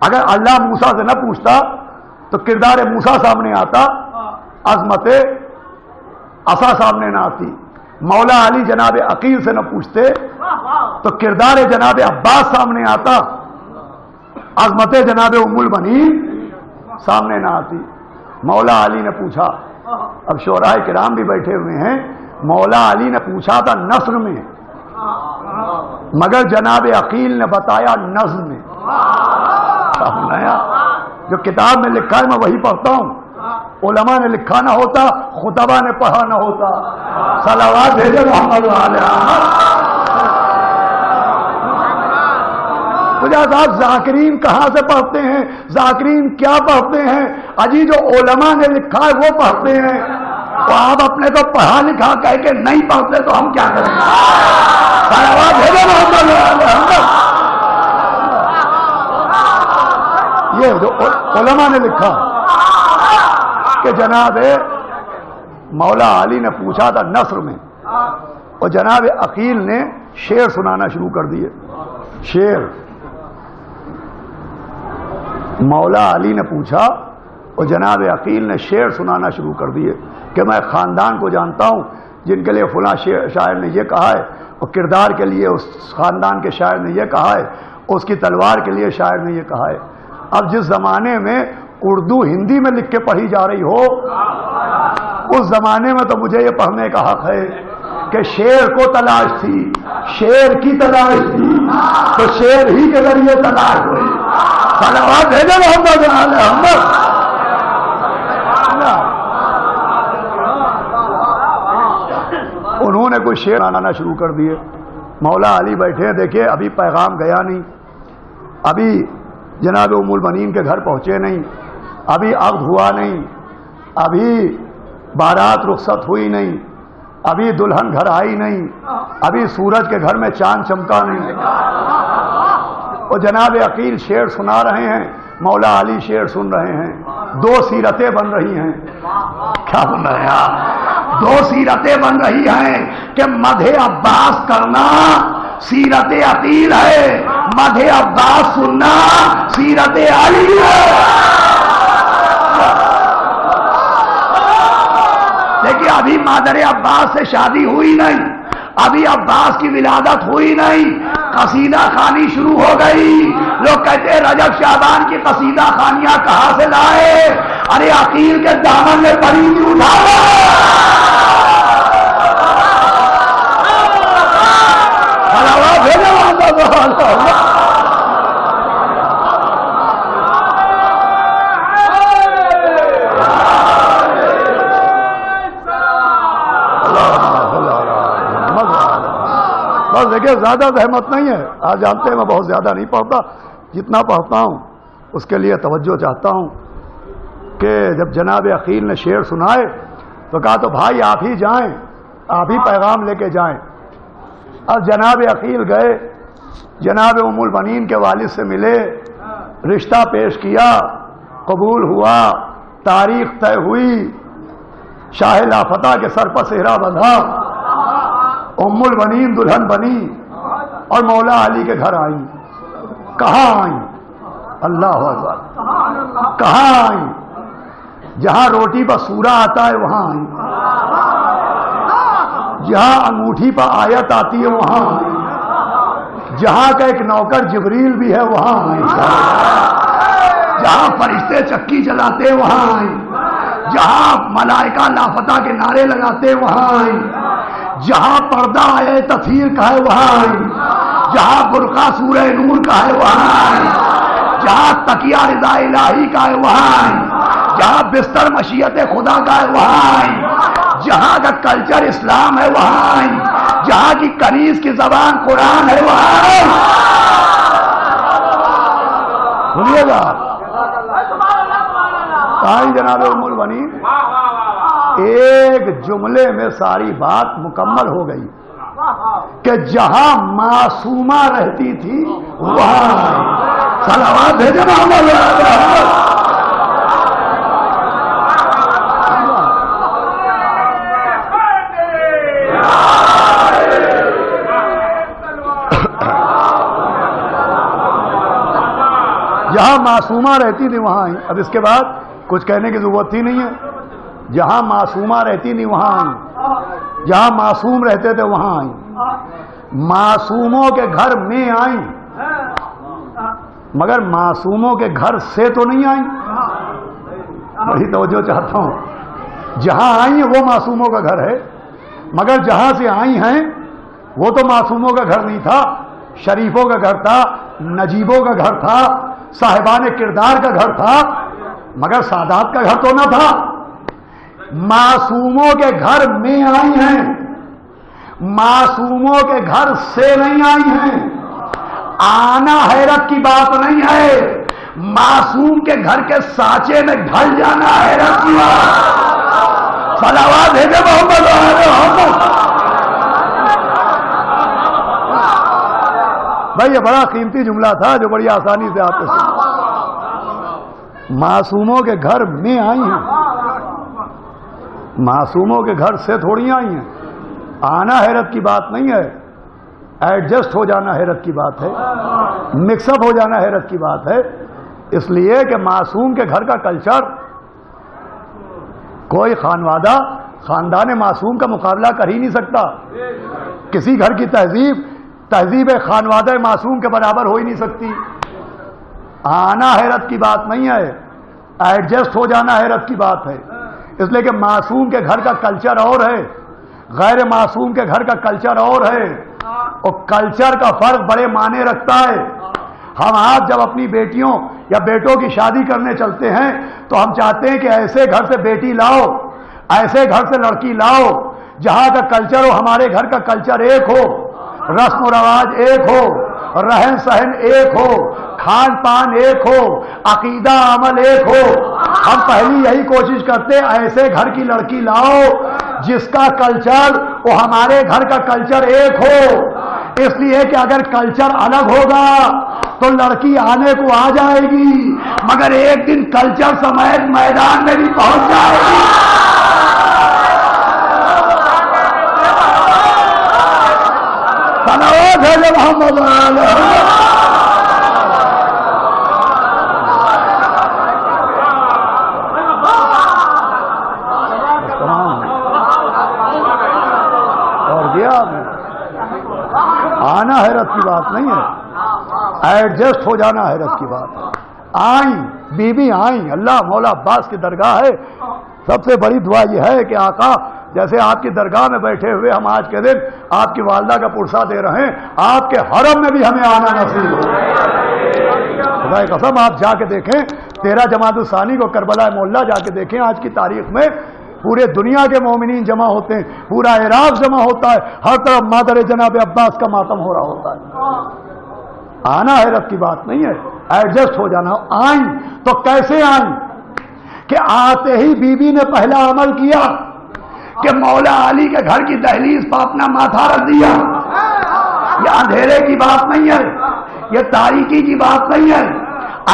اگر اللہ موسیٰ سے نہ پوچھتا تو کردار موسیٰ سامنے آتا، عظمت عصا سامنے نہ آتی۔ مولا علی جناب عقیل سے نہ پوچھتے تو کردار جناب عباس سامنے آتا، عظمت جناب ام المؤمنین سامنے نہ آتی۔ مولا علی نے پوچھا، اب شعراء کرام بھی بیٹھے ہوئے ہیں، مولا علی نے پوچھا تھا نثر میں، مگر جناب عقیل نے بتایا نظم میں۔ جو کتاب میں لکھا ہے میں وہی پڑھتا ہوں، علماء نے لکھا نہ ہوتا، خطبہ نے پڑھا نہ ہوتا۔ صلوات بھیجے محمد علیہ۔ صاحب ذاکرین کہاں سے پڑھتے ہیں؟ ذاکرین کیا پڑھتے ہیں؟ اجی جو علماء نے لکھا ہے وہ پڑھتے ہیں، تو آپ اپنے تو پڑھا لکھا کہہ کے نہیں پڑھتے تو ہم کیا کریں گے؟ صلوات بھیجے محمد علیہ۔ یہ جو علماء نے لکھا کہ جناب مولا علی نے پوچھا تھا نثر میں، اور جناب عقیل نے شعر سنانا شروع کر دیے۔ شعر مولا علی نے پوچھا اور جناب عقیل نے شعر سنانا شروع کر دیے کہ میں خاندان کو جانتا ہوں جن کے لیے فلاں شاعر نے یہ کہا ہے، اور کردار کے لیے اس خاندان کے شاعر نے یہ کہا ہے، اس کی تلوار کے لیے شاعر نے یہ کہا ہے۔ اب جس زمانے میں اردو ہندی میں لکھ کے پڑھی جا رہی ہو، اس زمانے میں تو مجھے یہ پڑھنے کا حق ہے کہ شعر کو تلاش تھی، شعر کی تلاش تھی تو شعر ہی کے ذریعے تلاش ہوئی۔ صلوات بھیجے محمد علیہ محمد۔ انہوں نے کوئی شعر آنا شروع کر دیے۔ مولا علی بیٹھے ہیں، دیکھیے ابھی پیغام گیا نہیں، ابھی جناب ام المؤمنین کے گھر پہنچے نہیں، ابھی عقد ہوا نہیں، ابھی بارات رخصت ہوئی نہیں، ابھی دلہن گھر آئی نہیں، ابھی سورج کے گھر میں چاند چمکا نہیں، اور جناب عقیل شعر سنا رہے ہیں۔ مولا علی شعر سن رہے ہیں، دو سیرتیں بن رہی ہیں. کیا بن رہے ہیں آپ؟ دو سیرتیں بن رہی ہیں کہ مدح عباس کرنا سیرت عقیل ہے، مدح عباس سننا سیرت علی ہے. لیکن ابھی مادر عباس سے شادی ہوئی نہیں، ابھی عباس کی ولادت ہوئی نہیں، قصیدہ خوانی شروع ہو گئی. لوگ کہتے ہیں رجب شعبان کی قصیدہ خوانیاں کہاں سے لائے؟ ارے عقیل کے دامن میں پری نہیں اٹھا بس دیکھیں زیادہ زحمت نہیں ہے. آپ جانتے ہیں میں بہت زیادہ نہیں پڑھتا، جتنا پڑھتا ہوں اس کے لیے توجہ چاہتا ہوں کہ جب جناب عقیل نے شعر سنائے تو کہا تو بھائی آپ ہی جائیں، آپ ہی پیغام لے کے جائیں. اب جناب عقیل گئے، جناب ام البنین کے والد سے ملے، رشتہ پیش کیا، قبول ہوا، تاریخ طے ہوئی، شاہ لافتہ کے سر پر صحرا بندھا، ام البنین دلہن بنی اور مولا علی کے گھر آئیں. کہاں آئیں؟ اللہ اکبر. کہاں آئیں؟ جہاں روٹی پر سورہ آتا ہے وہاں آئیں، جہاں انگوٹھی پر آیت آتی ہے وہاں آئیں، جہاں کا ایک نوکر جبریل بھی ہے وہاں آئیں، جہاں فرشتے چکی چلاتے وہاں آئیں، جہاں ملائکہ لافتہ کے نعرے لگاتے وہاں آئیں، جہاں پردہ آئے تطہیر کا ہے وہاں آئیں، جہاں برقع سورہ نور کا ہے وہاں آئیں، جہاں تکیہ رضا الہی کا ہے وہاں آئیں، جہاں بستر مشیت خدا کا ہے وہاں آئیں، جہاں کا کلچر اسلام ہے وہاں آئیں، جہاں کی کنیز کی زبان قرآن ہے وہاں آئیں. سنیے گا آئیں جناب ام البنین. ایک جملے میں ساری بات مکمل ہو گئی کہ جہاں معصومہ رہتی تھی وہاں صلوات بھیجے محمد. جہاں معصومہ رہتی تھی وہاں آئی. اب اس کے بعد کچھ کہنے کی ضرورت ہی نہیں ہے. جہاں معصومہ رہتی تھی وہاں آئیں، جہاں معصوم رہتے تھے وہاں آئیں. معصوموں کے گھر میں آئیں مگر معصوموں کے گھر سے تو نہیں آئیں. وہی توجہ چاہتا ہوں. جہاں آئی ہیں وہ معصوموں کا گھر ہے، مگر جہاں سے آئی ہیں وہ تو معصوموں کا گھر نہیں تھا، شریفوں کا گھر تھا، نجیبوں کا گھر تھا، صاحبان کردار کا گھر تھا، مگر سادات کا گھر تو نہ تھا. معصوموں کے گھر میں آئی ہیں، معصوموں کے گھر سے نہیں آئی ہیں. آنا حیرت کی بات نہیں ہے، معصوم کے گھر کے سانچے میں ڈھل جانا حیرت کی بات. صلوات ہے محمد. بھائی یہ بڑا قیمتی جملہ تھا جو بڑی آسانی سے آپ کو معصوموں کے گھر میں آئی ہیں، معصوموں کے گھر سے تھوڑی آئی ہیں. آنا حیرت کی بات نہیں ہے، ایڈجسٹ ہو جانا حیرت کی بات ہے، مکس اپ ہو جانا حیرت کی بات ہے. اس لیے کہ معصوم کے گھر کا کلچر کوئی خانوادہ خاندان معصوم کا مقابلہ کر ہی نہیں سکتا. کسی گھر کی تہذیب خانوادہ معصوم کے برابر ہو ہی نہیں سکتی. آنا حیرت کی بات نہیں ہے، ایڈجسٹ ہو جانا حیرت کی بات ہے. اس لیے کہ معصوم کے گھر کا کلچر اور ہے، غیر معصوم کے گھر کا کلچر اور ہے، اور کلچر کا فرق بڑے معنی رکھتا ہے. ہم آج جب اپنی بیٹیوں یا بیٹوں کی شادی کرنے چلتے ہیں تو ہم چاہتے ہیں کہ ایسے گھر سے بیٹی لاؤ، ایسے گھر سے لڑکی لاؤ جہاں کا کلچر ہو ہمارے گھر کا کلچر ایک ہو، رسم و رواج ایک ہو، رہن سہن ایک ہو، کھان پان ایک ہو، عقیدہ عمل ایک ہو. ہم پہلی یہی کوشش کرتے ایسے گھر کی لڑکی لاؤ جس کا کلچر وہ ہمارے گھر کا کلچر ایک ہو. اس لیے کہ اگر کلچر الگ ہوگا تو لڑکی آنے کو آ جائے گی، مگر ایک دن کلچر سمیت میدان میں بھی پہنچ جائے گی۔ صلوات ہے محمد علیہ۔ آنا حیرت کی بات نہیں ہے، ایڈجسٹ ہو جانا حیرت کی بات ہے۔ آئیں بی بی آئیں، اللہ مولا عباس کی درگاہ ہے، سب سے بڑی دعا یہ ہے کہ آقا جیسے آپ کی درگاہ میں بیٹھے ہوئے ہم آج کے دن آپ کی والدہ کا پرسہ دے رہے ہیں، آپ کے حرم میں بھی ہمیں آنا نصیب ہو۔ خدا کی قسم آپ جا کے دیکھیں 13 جمادی الثانی کو کربلا معلیٰ جا کے دیکھیں، آج کی تاریخ میں پورے دنیا کے مومنین جمع ہوتے ہیں، پورا عراق جمع ہوتا ہے، ہر طرف مادر جناب عباس کا ماتم ہو رہا ہوتا ہے۔ آنا حیرت کی بات نہیں ہے، ایڈجسٹ ہو جانا۔ آئیں تو کیسے آئیں کہ آتے ہی بی بی نے پہلا عمل کیا کہ مولا علی کے گھر کی دہلیز پر اپنا ماتھا رکھ دیا۔ یہ اندھیرے کی بات نہیں ہے، یہ تاریکی کی بات نہیں ہے،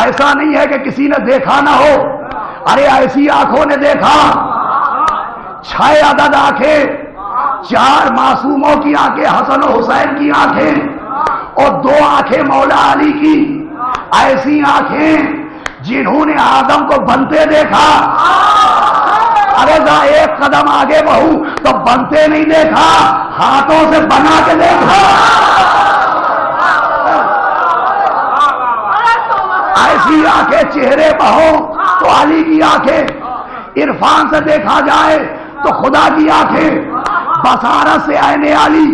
ایسا نہیں ہے کہ کسی نے دیکھا نہ ہو، ارے ایسی آنکھوں نے دیکھا، 6 عدد آنکھیں، 4 معصوموں کی آنکھیں، حسن و حسین کی آنکھیں اور 2 آنکھیں مولا علی کی، ایسی آنکھیں جنہوں نے آدم کو بنتے دیکھا۔ ارے ذرا ایک قدم آگے بڑھو تو بنتے نہیں دیکھا، ہاتھوں سے بنا کے دیکھا۔ ایسی آنکھیں چہرے پر ہو تو علی کی آنکھیں، عرفان سے دیکھا جائے تو خدا کی آنکھیں، بصارت سے عین علی،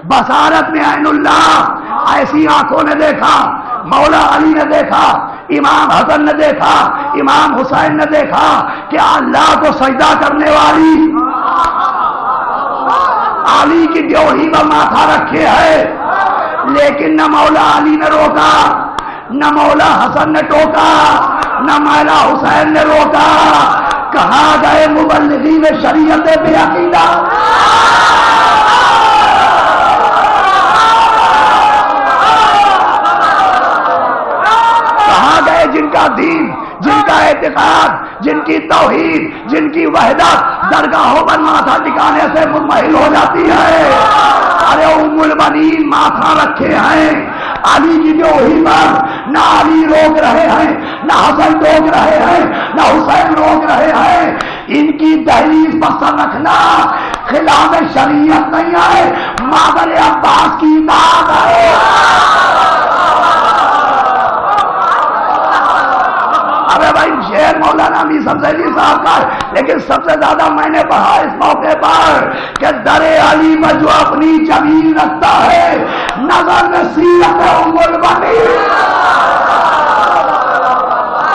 بصارت میں عین اللہ، ایسی آنکھوں نے دیکھا۔ مولا علی نے دیکھا، امام حسن نے دیکھا، امام حسین نے دیکھا کہ اللہ کو سجدہ کرنے والی علی کی ڈیوڑی پر ماتھا رکھے ہے، لیکن نہ مولا علی نے روکا، نہ مولا حسن نے ٹوکا، نہ مولا حسین نے روکا۔ کہاں گئے مبلغین شریعت بے عقیدہ؟ کہاں گئے جن کا دین، جن کا اعتقاد، جن کی توحید، جن کی وحدت درگاہوں پر ماتھا ٹکانے سے منمحل ہو جاتی ہے؟ ارے ام البنین ماتھا رکھے ہیں علی کی ڈیوڑی پر، نہ علی روک رہے ہیں، نہ حسن روک رہے ہیں، نہ حسین روک رہے ہیں۔ ان کی دہلیز پر سر رکھنا خلاف شریعت نہیں ہے، مادر عباس کی اطاعت ہے۔ ارے بھائی شعر مولانا امیر شمس علی صاحب کا ہے، لیکن سب سے زیادہ میں نے پڑھا اس موقع پر کہ در علی میں جو اپنی جمیل رکھتا ہے، نظر میں سیرت ام البنین۔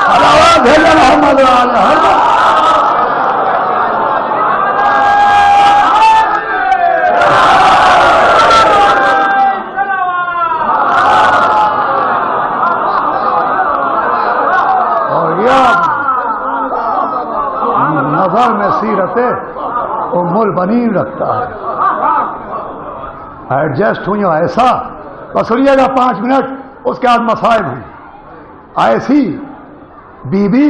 صلوات ہے محمد علیہ۔ نظر میں سیرت ام البنین رکھتا ہے۔ ایڈجسٹ ہوئی ایسا، بس سنیے گا 5 منٹ، اس کے بعد مسائل ہیں۔ ایسی بی بی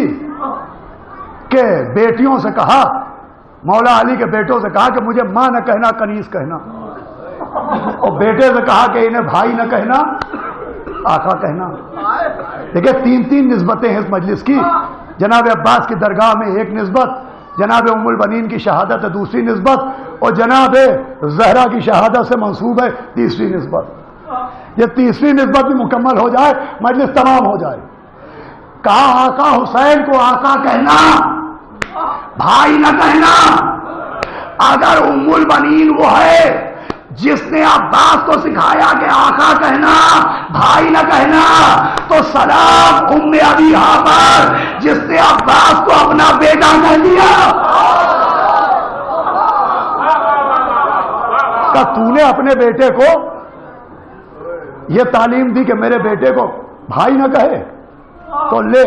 کے بیٹیوں سے کہا، مولا علی کے بیٹوں سے کہا کہ مجھے ماں نہ کہنا، کنیز کہنا، اور بیٹے سے کہا کہ انہیں بھائی نہ کہنا، آقا کہنا۔ دیکھیں 3 نسبتیں ہیں اس مجلس کی۔ جناب عباس کی درگاہ میں ایک نسبت، جناب ام البنین کی شہادت ہے دوسری نسبت، اور جناب زہرا کی شہادت سے منسوب ہے تیسری نسبت۔ یہ تیسری نسبت بھی مکمل ہو جائے مجلس تمام ہو جائے۔ کہا آقا حسین کو آقا کہنا، بھائی نہ کہنا۔ اگر ام البنین وہ ہے جس نے عباس کو سکھایا کہ آقا کہنا، بھائی نہ کہنا، تو سلام ام ابیہا پر جس نے عباس کو اپنا بیٹا کہہ دیا۔ کہ تو نے اپنے بیٹے کو یہ تعلیم دی کہ میرے بیٹے کو بھائی نہ کہے، تو لے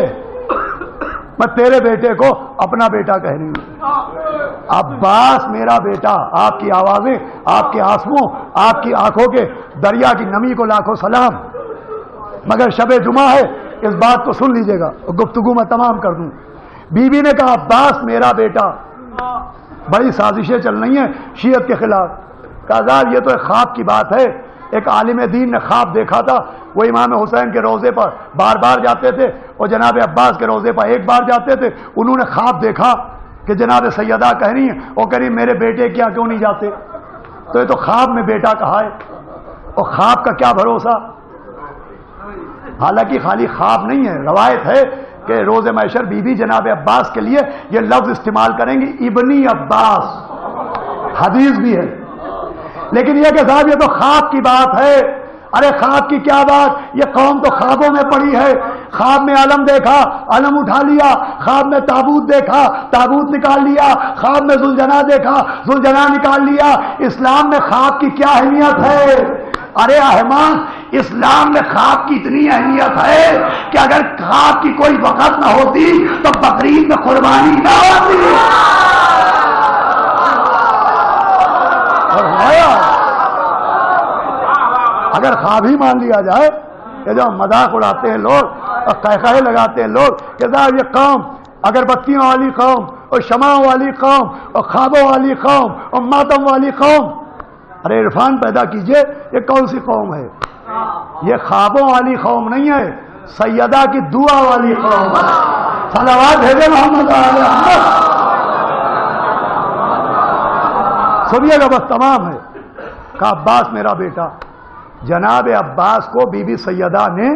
میں تیرے بیٹے کو اپنا بیٹا کہہ رہی ہوں۔ عباس میرا بیٹا، آپ کی آوازیں، آپ کے آنسوؤں، آپ کی آنکھوں کے دریا کی نمی کو لاکھوں سلام۔ مگر شب جمعہ ہے، اس بات کو سن لیجئے گا اور گفتگو میں تمام کر دوں۔ بی بی نے کہا عباس میرا بیٹا، بڑی سازشیں چل رہی ہیں شیعت کے خلاف۔ کہا صاحب یہ تو ایک خواب کی بات ہے، ایک عالم دین نے خواب دیکھا تھا، وہ امام حسین کے روضے پر بار بار جاتے تھے اور جناب عباس کے روضے پر ایک بار جاتے تھے، انہوں نے خواب دیکھا کہ جناب سیدہ کہہ رہی ہیں اور کہہ رہی میرے بیٹے کیا کیوں نہیں جاتے؟ تو یہ تو خواب میں بیٹا کہا ہے، اور خواب کا کیا بھروسہ؟ حالانکہ خالی خواب نہیں ہے، روایت ہے کہ روز محشر بی بی جناب عباس کے لیے یہ لفظ استعمال کریں گی ابنی عباس، حدیث بھی ہے۔ لیکن یہ کہ صاحب یہ تو خواب کی بات ہے۔ ارے خواب کی کیا بات، یہ قوم تو خوابوں میں پڑی ہے۔ خواب میں علم دیکھا، علم اٹھا لیا، خواب میں تابوت دیکھا، تابوت نکال لیا، خواب میں ذوالجناح دیکھا، ذوالجناح نکال لیا۔ اسلام میں خواب کی کیا اہمیت ہے؟ ارے احمد، اسلام میں خواب کی اتنی اہمیت ہے کہ اگر خواب کی کوئی وقت نہ ہوتی تو بقرعید میں قربانی نہ ہوتی۔ اگر خواب ہی مان لیا جائے کہ جو مذاق اڑاتے ہیں لوگ اور قہقہے لگاتے ہیں لوگ کہ صاحب یہ قوم اگر بتیوں والی قوم اور شمع والی قوم اور خوابوں والی قوم اور ماتم والی قوم، ارے عرفان پیدا کیجئے، یہ کون سی قوم ہے؟ یہ خوابوں والی قوم نہیں ہے، سیدہ کی دعا والی قوم ہے۔ صلوات بھیجے محمد علیہ محمد۔ سنیے گا بس تمام ہے۔ کہا عباس میرا بیٹا۔ جناب عباس کو بی بی سیدہ نے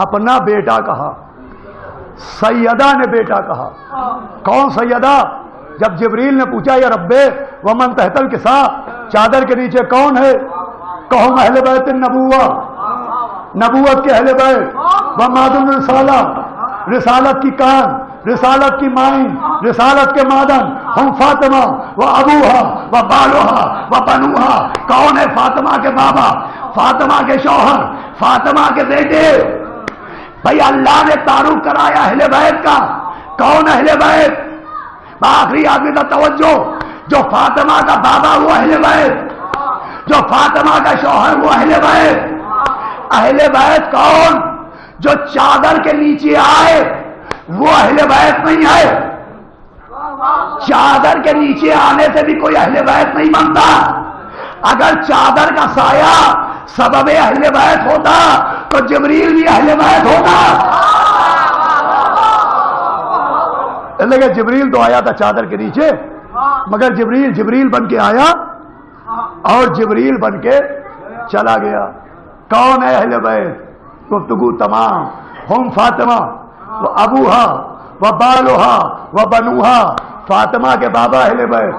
اپنا بیٹا کہا، سیدہ نے بیٹا کہا۔ کون سیدہ؟ جب جبریل نے پوچھا یا ربے ومن تحت الکساء، چادر کے نیچے کون ہے؟ کہو اہل بیت النبوہ، نبوت کے اہل بیت، وماد الرسالہ، رسالت کی کان، رسالت کی مائن، رسالت کے مادن، ہم فاطمہ و ابوہا و بالوہا و بنوہا۔ کون ہے فاطمہ کے بابا، فاطمہ کے شوہر، فاطمہ کے بیٹے؟ بھائی اللہ نے تعارف کرایا اہل بیت کا۔ کون اہل بیت؟ آخری آدمی کا توجہ، جو فاطمہ کا بابا وہ اہل بیت، جو فاطمہ کا شوہر وہ اہل بیت۔ اہل بیت کون؟ جو چادر کے نیچے آئے وہ اہل بیت نہیں ہے۔ چادر کے نیچے آنے سے بھی کوئی اہل بیت نہیں بنتا۔ اگر چادر کا سایہ سبب اہل بیت ہوتا تو جبریل بھی اہل بیت ہوتا۔ لیکن جبریل تو آیا تھا چادر کے نیچے، مگر جبریل بن کے آیا اور جبریل بن کے چلا گیا۔ کون ہے اہل بیت؟ گفتگو تمام۔ ہم فاطمہ و ابوہا و بالوہا و بنوہا۔ فاطمہ کے بابا اہل بیت،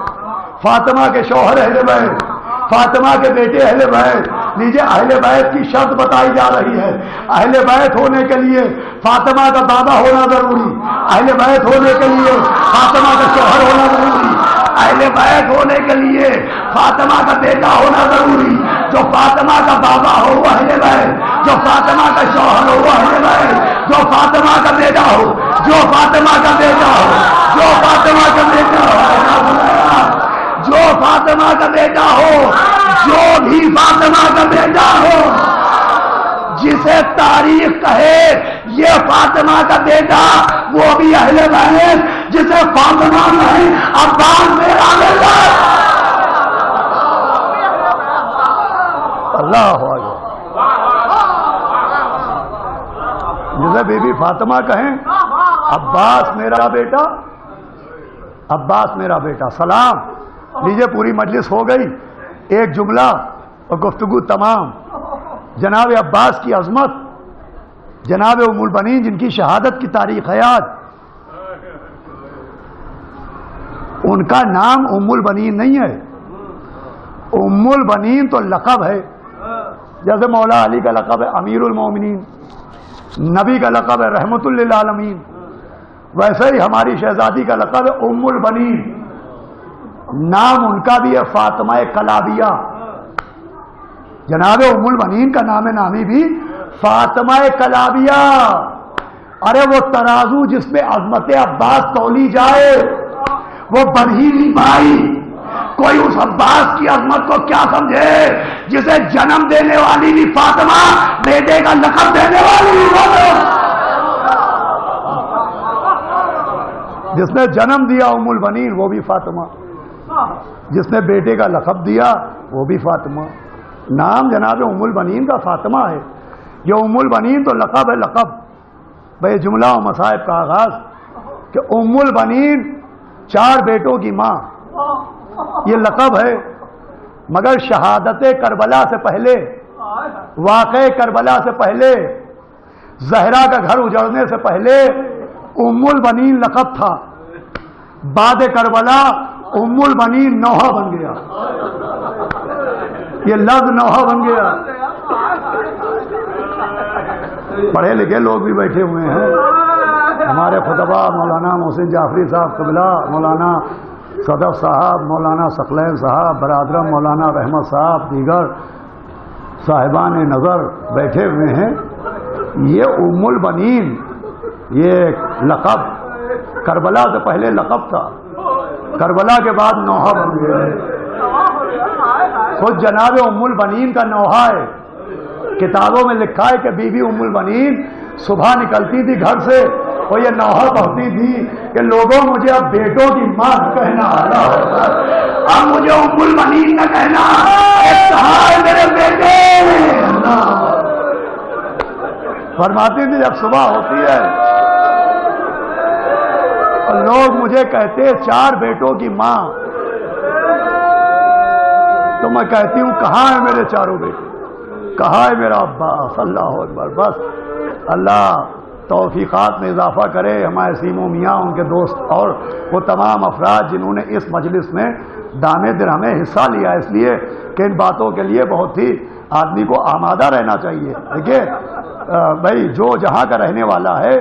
فاطمہ کے شوہر اہل بیت، فاطمہ کے بیٹے اہل بیت۔ لیجیے اہل بیت کی شرط بتائی جا رہی ہے۔ اہل بیت ہونے کے لیے فاطمہ کا بابا ہونا ضروری، اہل بیت ہونے کے لیے فاطمہ کا شوہر ہونا ضروری، اہل بیت ہونے کے لیے فاطمہ کا بیٹا ہونا ضروری۔ جو فاطمہ کا بابا ہو وہ اہل بیت، جو فاطمہ کا شوہر ہو وہ اہل بیت، جو فاطمہ کا بیٹا ہو، جو فاطمہ کا بیٹا ہو، جو فاطمہ کا بیٹا ہو، جو فاطمہ کا بیٹا ہو، جو بھی فاطمہ کا بیٹا ہو، جسے تاریخ کہے یہ فاطمہ کا بیٹا وہ بھی اہل بیت، جسے فاطمہ کہے عباس میرا بیٹا۔ اللہ اکبر۔ جسے بی بی فاطمہ کہیں عباس میرا بیٹا، عباس میرا بیٹا۔ سلام لیجیے، پوری مجلس ہو گئی، ایک جملہ اور گفتگو تمام۔ جناب عباس کی عظمت، جناب ام البنین جن کی شہادت کی تاریخ ہے آج، ان کا نام ام البنین نہیں ہے۔ ام البنین تو لقب ہے، جیسے مولا علی کا لقب ہے امیر المومنین، نبی کا لقب ہے رحمت للعالمین، ویسے ہی ہماری شہزادی کا لقب ہے ام البنین۔ نام ان کا بھی ہے فاطمہ کلابیہ۔ جناب ام البنین کا نام نامی بھی فاطمہ کلابیہ۔ ارے وہ ترازو جس میں عظمت عباس تولی جائے وہ بن ہی نہیں پائی۔ کوئی اس عباس کی عظمت کو کیا سمجھے جسے جنم دینے والی بھی فاطمہ، بیٹے کا لقب دینے والی بھی فاطمہ، جس نے جنم دیا ام البنین وہ بھی فاطمہ، جس نے بیٹے کا لقب دیا وہ بھی فاطمہ۔ نام جناب ام البنین کا فاطمہ ہے۔ یہ ام البنین تو لقب ہے، لقب بھائی جملہ و مصائب کا آغاز کہ ام البنین 4 بیٹوں کی ماں، یہ لقب ہے۔ مگر شہادت کربلا سے پہلے، واقع کربلا سے پہلے، زہرا کا گھر اجڑنے سے پہلے ام البنین لقب تھا۔ بعد کربلا ام البنین نوحہ بن گیا، یہ لفظ نوحہ بن گیا۔ پڑھے لکھے لوگ بھی بیٹھے ہوئے ہیں، ہمارے خطبہ مولانا محسن جعفری صاحب قبلہ، مولانا صدف صاحب، مولانا ثقلین صاحب، برادرم مولانا رحمت صاحب، دیگر صاحبان نظر بیٹھے ہوئے ہیں۔ یہ ام البنین یہ لقب کربلا سے پہلے لقب تھا، کربلا کے بعد نوحہ بن گئے۔ خود جناب ام البنین کا نوحہ ہے۔ کتابوں میں لکھا ہے کہ بی بی ام البنین صبح نکلتی تھی گھر سے اور یہ نوحہ پڑھتی تھی کہ لوگوں مجھے اب بیٹوں کی ماں کہنا آنا ہوگا، اب مجھے ام البنین نہ کہنا، میرے بیٹے فرماتی تھی جب صبح ہوتی ہے اور لوگ مجھے کہتے 4 بیٹوں کی ماں، تو میں کہتی ہوں کہاں ہے میرے 4 بیٹے، کہاں ہے میرا عباس؟ اللہ اکبر۔ بس اللہ توفیقات میں اضافہ کرے ہمارے سیمو میاں، ان کے دوست اور وہ تمام افراد جنہوں نے اس مجلس میں دامے درہمے حصہ لیا، اس لیے کہ ان باتوں کے لیے بہت ہی آدمی کو آمادہ رہنا چاہیے۔ دیکھیے بھائی جو جہاں کا رہنے والا ہے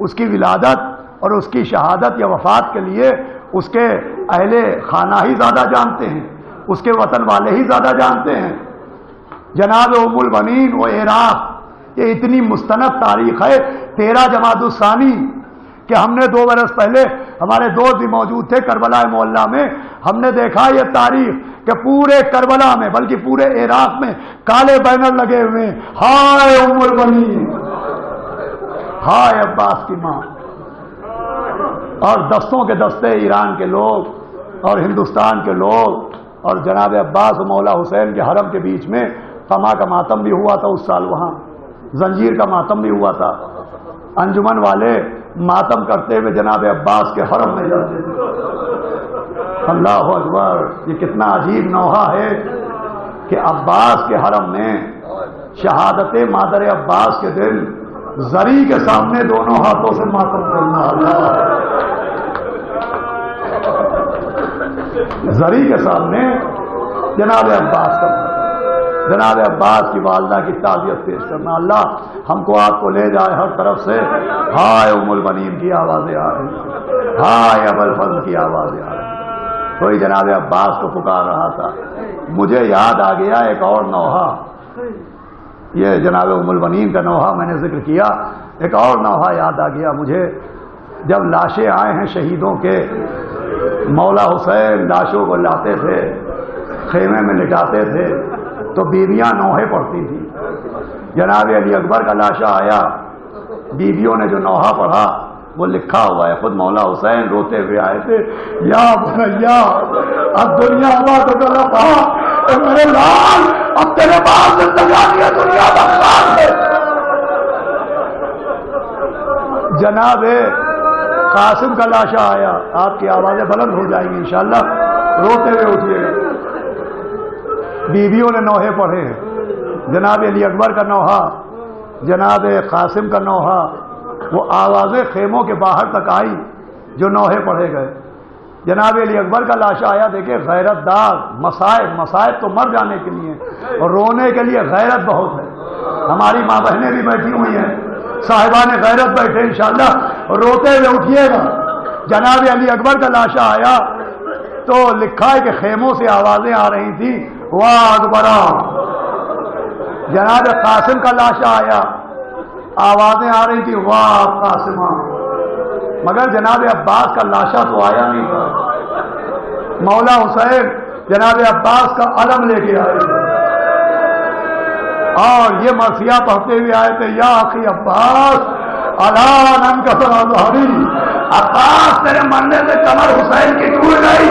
اس کی ولادت اور اس کی شہادت یا وفات کے لیے اس کے اہل خانہ ہی زیادہ جانتے ہیں، اس کے وطن والے ہی زیادہ جانتے ہیں۔ جناب ام البنین و عراق، یہ اتنی مستند تاریخ ہے 13 جمادی الثانی کہ ہم نے 2 برس پہلے ہمارے دوست بھی موجود تھے کربلا معلیٰ میں، ہم نے دیکھا یہ تاریخ کہ پورے کربلا میں بلکہ پورے عراق میں کالے بینر لگے ہوئے ہیں، ہائے ام البنین، ہائے عباس کی ماں۔ اور دستوں کے دستے ایران کے لوگ اور ہندوستان کے لوگ اور جناب عباس و مولا حسین کے حرم کے بیچ میں قما کا ماتم بھی ہوا تھا اس سال، وہاں زنجیر کا ماتم بھی ہوا تھا۔ انجمن والے ماتم کرتے ہوئے جناب عباس کے حرم میں جاتے تھے۔ اللہ اکبر، یہ کتنا عجیب نوحہ ہے کہ عباس کے حرم میں شہادت مادر عباس کے دن زری کے سامنے دونوں ہاتھوں سے ماتم کرنا، زری کے سامنے جناب عباس کا، جناب عباس کی والدہ کی تعزیت پیش کرنا۔ اللہ ہم کو آپ کو لے جائے ہر طرف سے، ہائے ام البنین کی آوازیں آ رہی، ہائے ابو الفضل کی آوازیں آ رہی۔ کوئی جناب عباس کو پکار رہا تھا۔ مجھے یاد آ گیا ایک اور نوحہ، یہ جناب ام البنین کا نوحہ میں نے ذکر کیا، ایک اور نوحہ یاد آ گیا مجھے۔ جب لاشیں آئے ہیں شہیدوں کے، مولا حسین لاشوں کو لاتے تھے، خیمے میں لٹاتے تھے تو بیویاں نوحے پڑھتی تھیں۔ جناب علی اکبر کا لاشا آیا، بیویوں نے جو نوحہ پڑھا وہ لکھا ہوا ہے، خود مولا حسین روتے ہوئے آئے تھے، یا بنیا اب دنیا آباد ہو رہا، میرے لال اب تیرے بعد زندگانی دنیا بخار ہے۔ جناب قاسم کا لاشا آیا، آپ کی آوازیں بلند ہو جائیں گی انشاءاللہ، روتے ہوئے اٹھیے گا۔ بیویوں نے نوحے پڑھے ہیں، جناب علی اکبر کا نوحہ، جناب قاسم کا نوحہ، وہ آوازیں خیموں کے باہر تک آئی جو نوحے پڑھے گئے۔ جناب علی اکبر کا لاشا آیا، دیکھیں غیرت دار، مصائب تو مر جانے کے لیے اور رونے کے لیے غیرت بہت ہے۔ ہماری ماں بہنیں بھی بیٹھی ہوئی ہیں، صاحبان غیرت بیٹھے انشاءاللہ، روتے ہوئے اٹھیے گا۔ جناب علی اکبر کا لاشا آیا تو لکھا ہے کہ خیموں سے آوازیں آ رہی تھیں، واہ اکبرا۔ جناب قاسم کا لاشا آیا، آوازیں آ رہی تھی، واہ قاسمہ۔ مگر جناب عباس کا لاشا تو آیا نہیں تھا۔ مولا حسین جناب عباس کا علم لے کے آئے تھے اور یہ مرثیہ پڑھتے ہوئے آئے تھے، یا اخی عباس الا ننکسر ظہری، عباس تیرے مرنے سے کمر حسین کی ٹوٹ گئی۔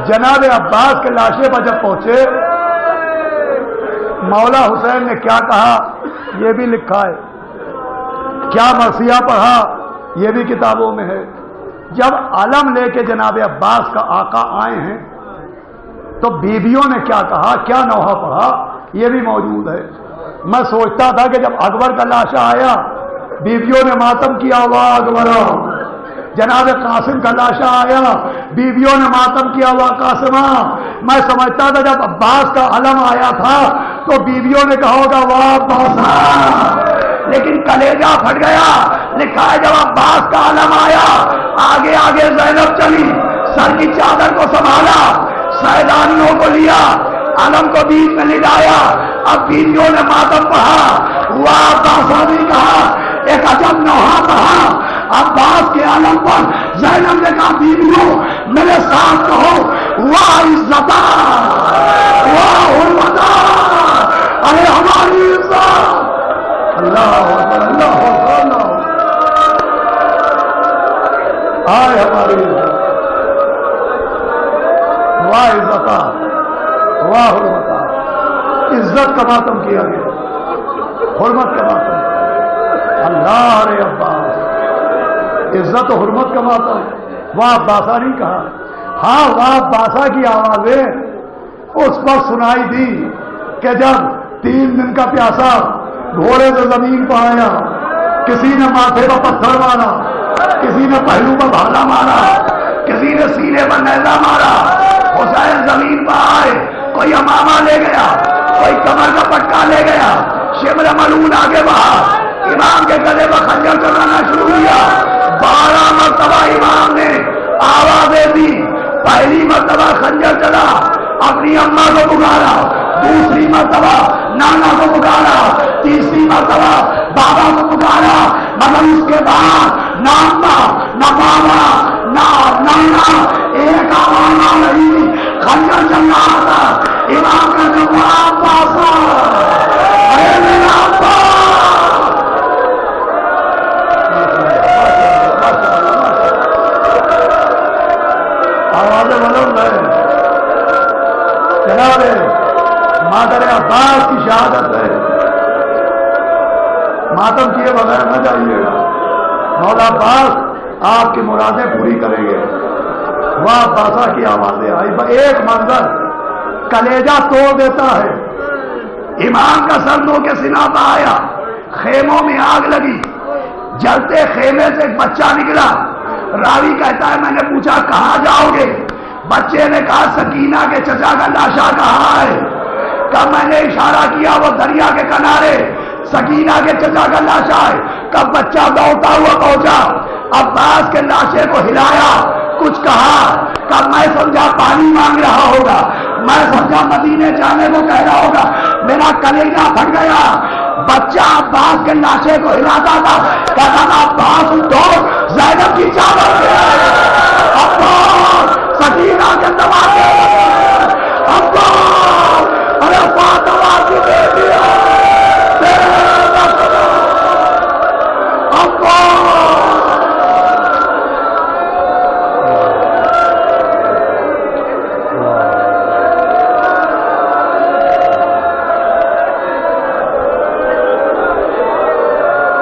جناب عباس کے لاشے پر جب پہنچے، مولا حسین نے کیا کہا یہ بھی لکھا ہے، کیا مرثیہ پڑھا یہ بھی کتابوں میں ہے۔ جب علم لے کے جناب عباس کا آقا آئے ہیں تو بیویوں نے کیا کہا، کیا نوحہ پڑھا یہ بھی موجود ہے۔ میں سوچتا تھا کہ جب اکبر کا لاشا آیا بیویوں نے ماتم کیا، واہ اکبر۔ جناب قاسم کا لاشا آیا بیویوں نے ماتم کیا، واہ قاسمہ۔ میں سمجھتا تھا جب عباس کا علم آیا تھا تو بیویوں نے کہا ہوگا واہ عباسا، لیکن کلیجہ پھٹ گیا۔ لکھا ہے جب عباس کا علم آیا آگے آگے زینب چلی، سر کی چادر کو سنبھالا، سیدانیوں کو لیا، علم کو بیچ میں لٹایا، اب بیویوں نے ماتم پڑھا، واہ عباسا بھی کہا، ایک عجب نوحہ پڑھا عباس کے علم پر۔ زینب نے کہا بیویوں میرے ساتھ کہو واہ عزتا واہ حرمتا، ارے ہماری عزت، اللہ اکبر اللہ اکبر، آئے ہماری عزت، واہ عزتا واہ حرمتا۔ عزت کا ماتم کیا گیا، حرمت کا ماتم، اللہ رے عباس، عزت و حرمت کا ماتم۔ واہ عباسا نہیں کہا، ہاں واہ عباسا کی آوازیں اس پر سنائی دی کہ جب 3 دن کا پیاسا گھوڑے سے زمین پہ آیا، کسی نے ماتھے پر پتھر مارا، کسی نے پہلو پر بھالا مارا، کسی نے سینے پر نیزہ مارا، حسین زمین پر آئے، کوئی امامہ لے گیا، کوئی کمر کا پٹکا لے گیا، شمر ملعون آگے بڑھا، امام کے گلے پر خنجر چلانا شروع کیا۔ 12 مرتبہ امام نے آوازیں دی، پہلی مرتبہ خنجر چلا، اپنی اماں کو پکارا، دوسری مرتبہ نانا کو پکارا، تیسری مرتبہ بابا کو پکارا، مگر اس کے بعد نہ اماں نہ بابا نہ نانا، ایک آواز نہیں، خنجر چل رہا تھا۔ امام کا جواب پاسا، اے میرا آوازیں بلند ہے، جناب مادر عباس کی شہادت ہے، ماتم کیے بغیر نہ جائیے گا، مولا عباس آپ کی مرادیں پوری کریں گے۔ وہ عباسا کی آوازیں آئی، ایک منظر کلیجہ توڑ دیتا ہے۔ امام کا سر دو کے سینہ پہ آیا، خیموں میں آگ لگی، جلتے خیمے سے ایک بچہ نکلا۔ راوی کہتا ہے میں نے پوچھا کہاں جاؤ گے؟ بچے نے کہا سکینہ کے چچا کا لاشا کہاں ہے؟ کب میں نے اشارہ کیا وہ دریا کے کنارے سکینہ کے چچا کا لاشا ہے۔ کب بچہ دوڑتا ہوا پہنچا، عباس کے لاشے کو ہلایا، کچھ کہا، کب میں سمجھا پانی مانگ رہا ہوگا، میں سمجھا مدینے جانے کو کہہ رہا ہوگا، میرا کلیجہ پھٹ گیا۔ بچہ عباس کے لاشے کو ہلاتا تھا، کہتا تھا عباس اٹھو،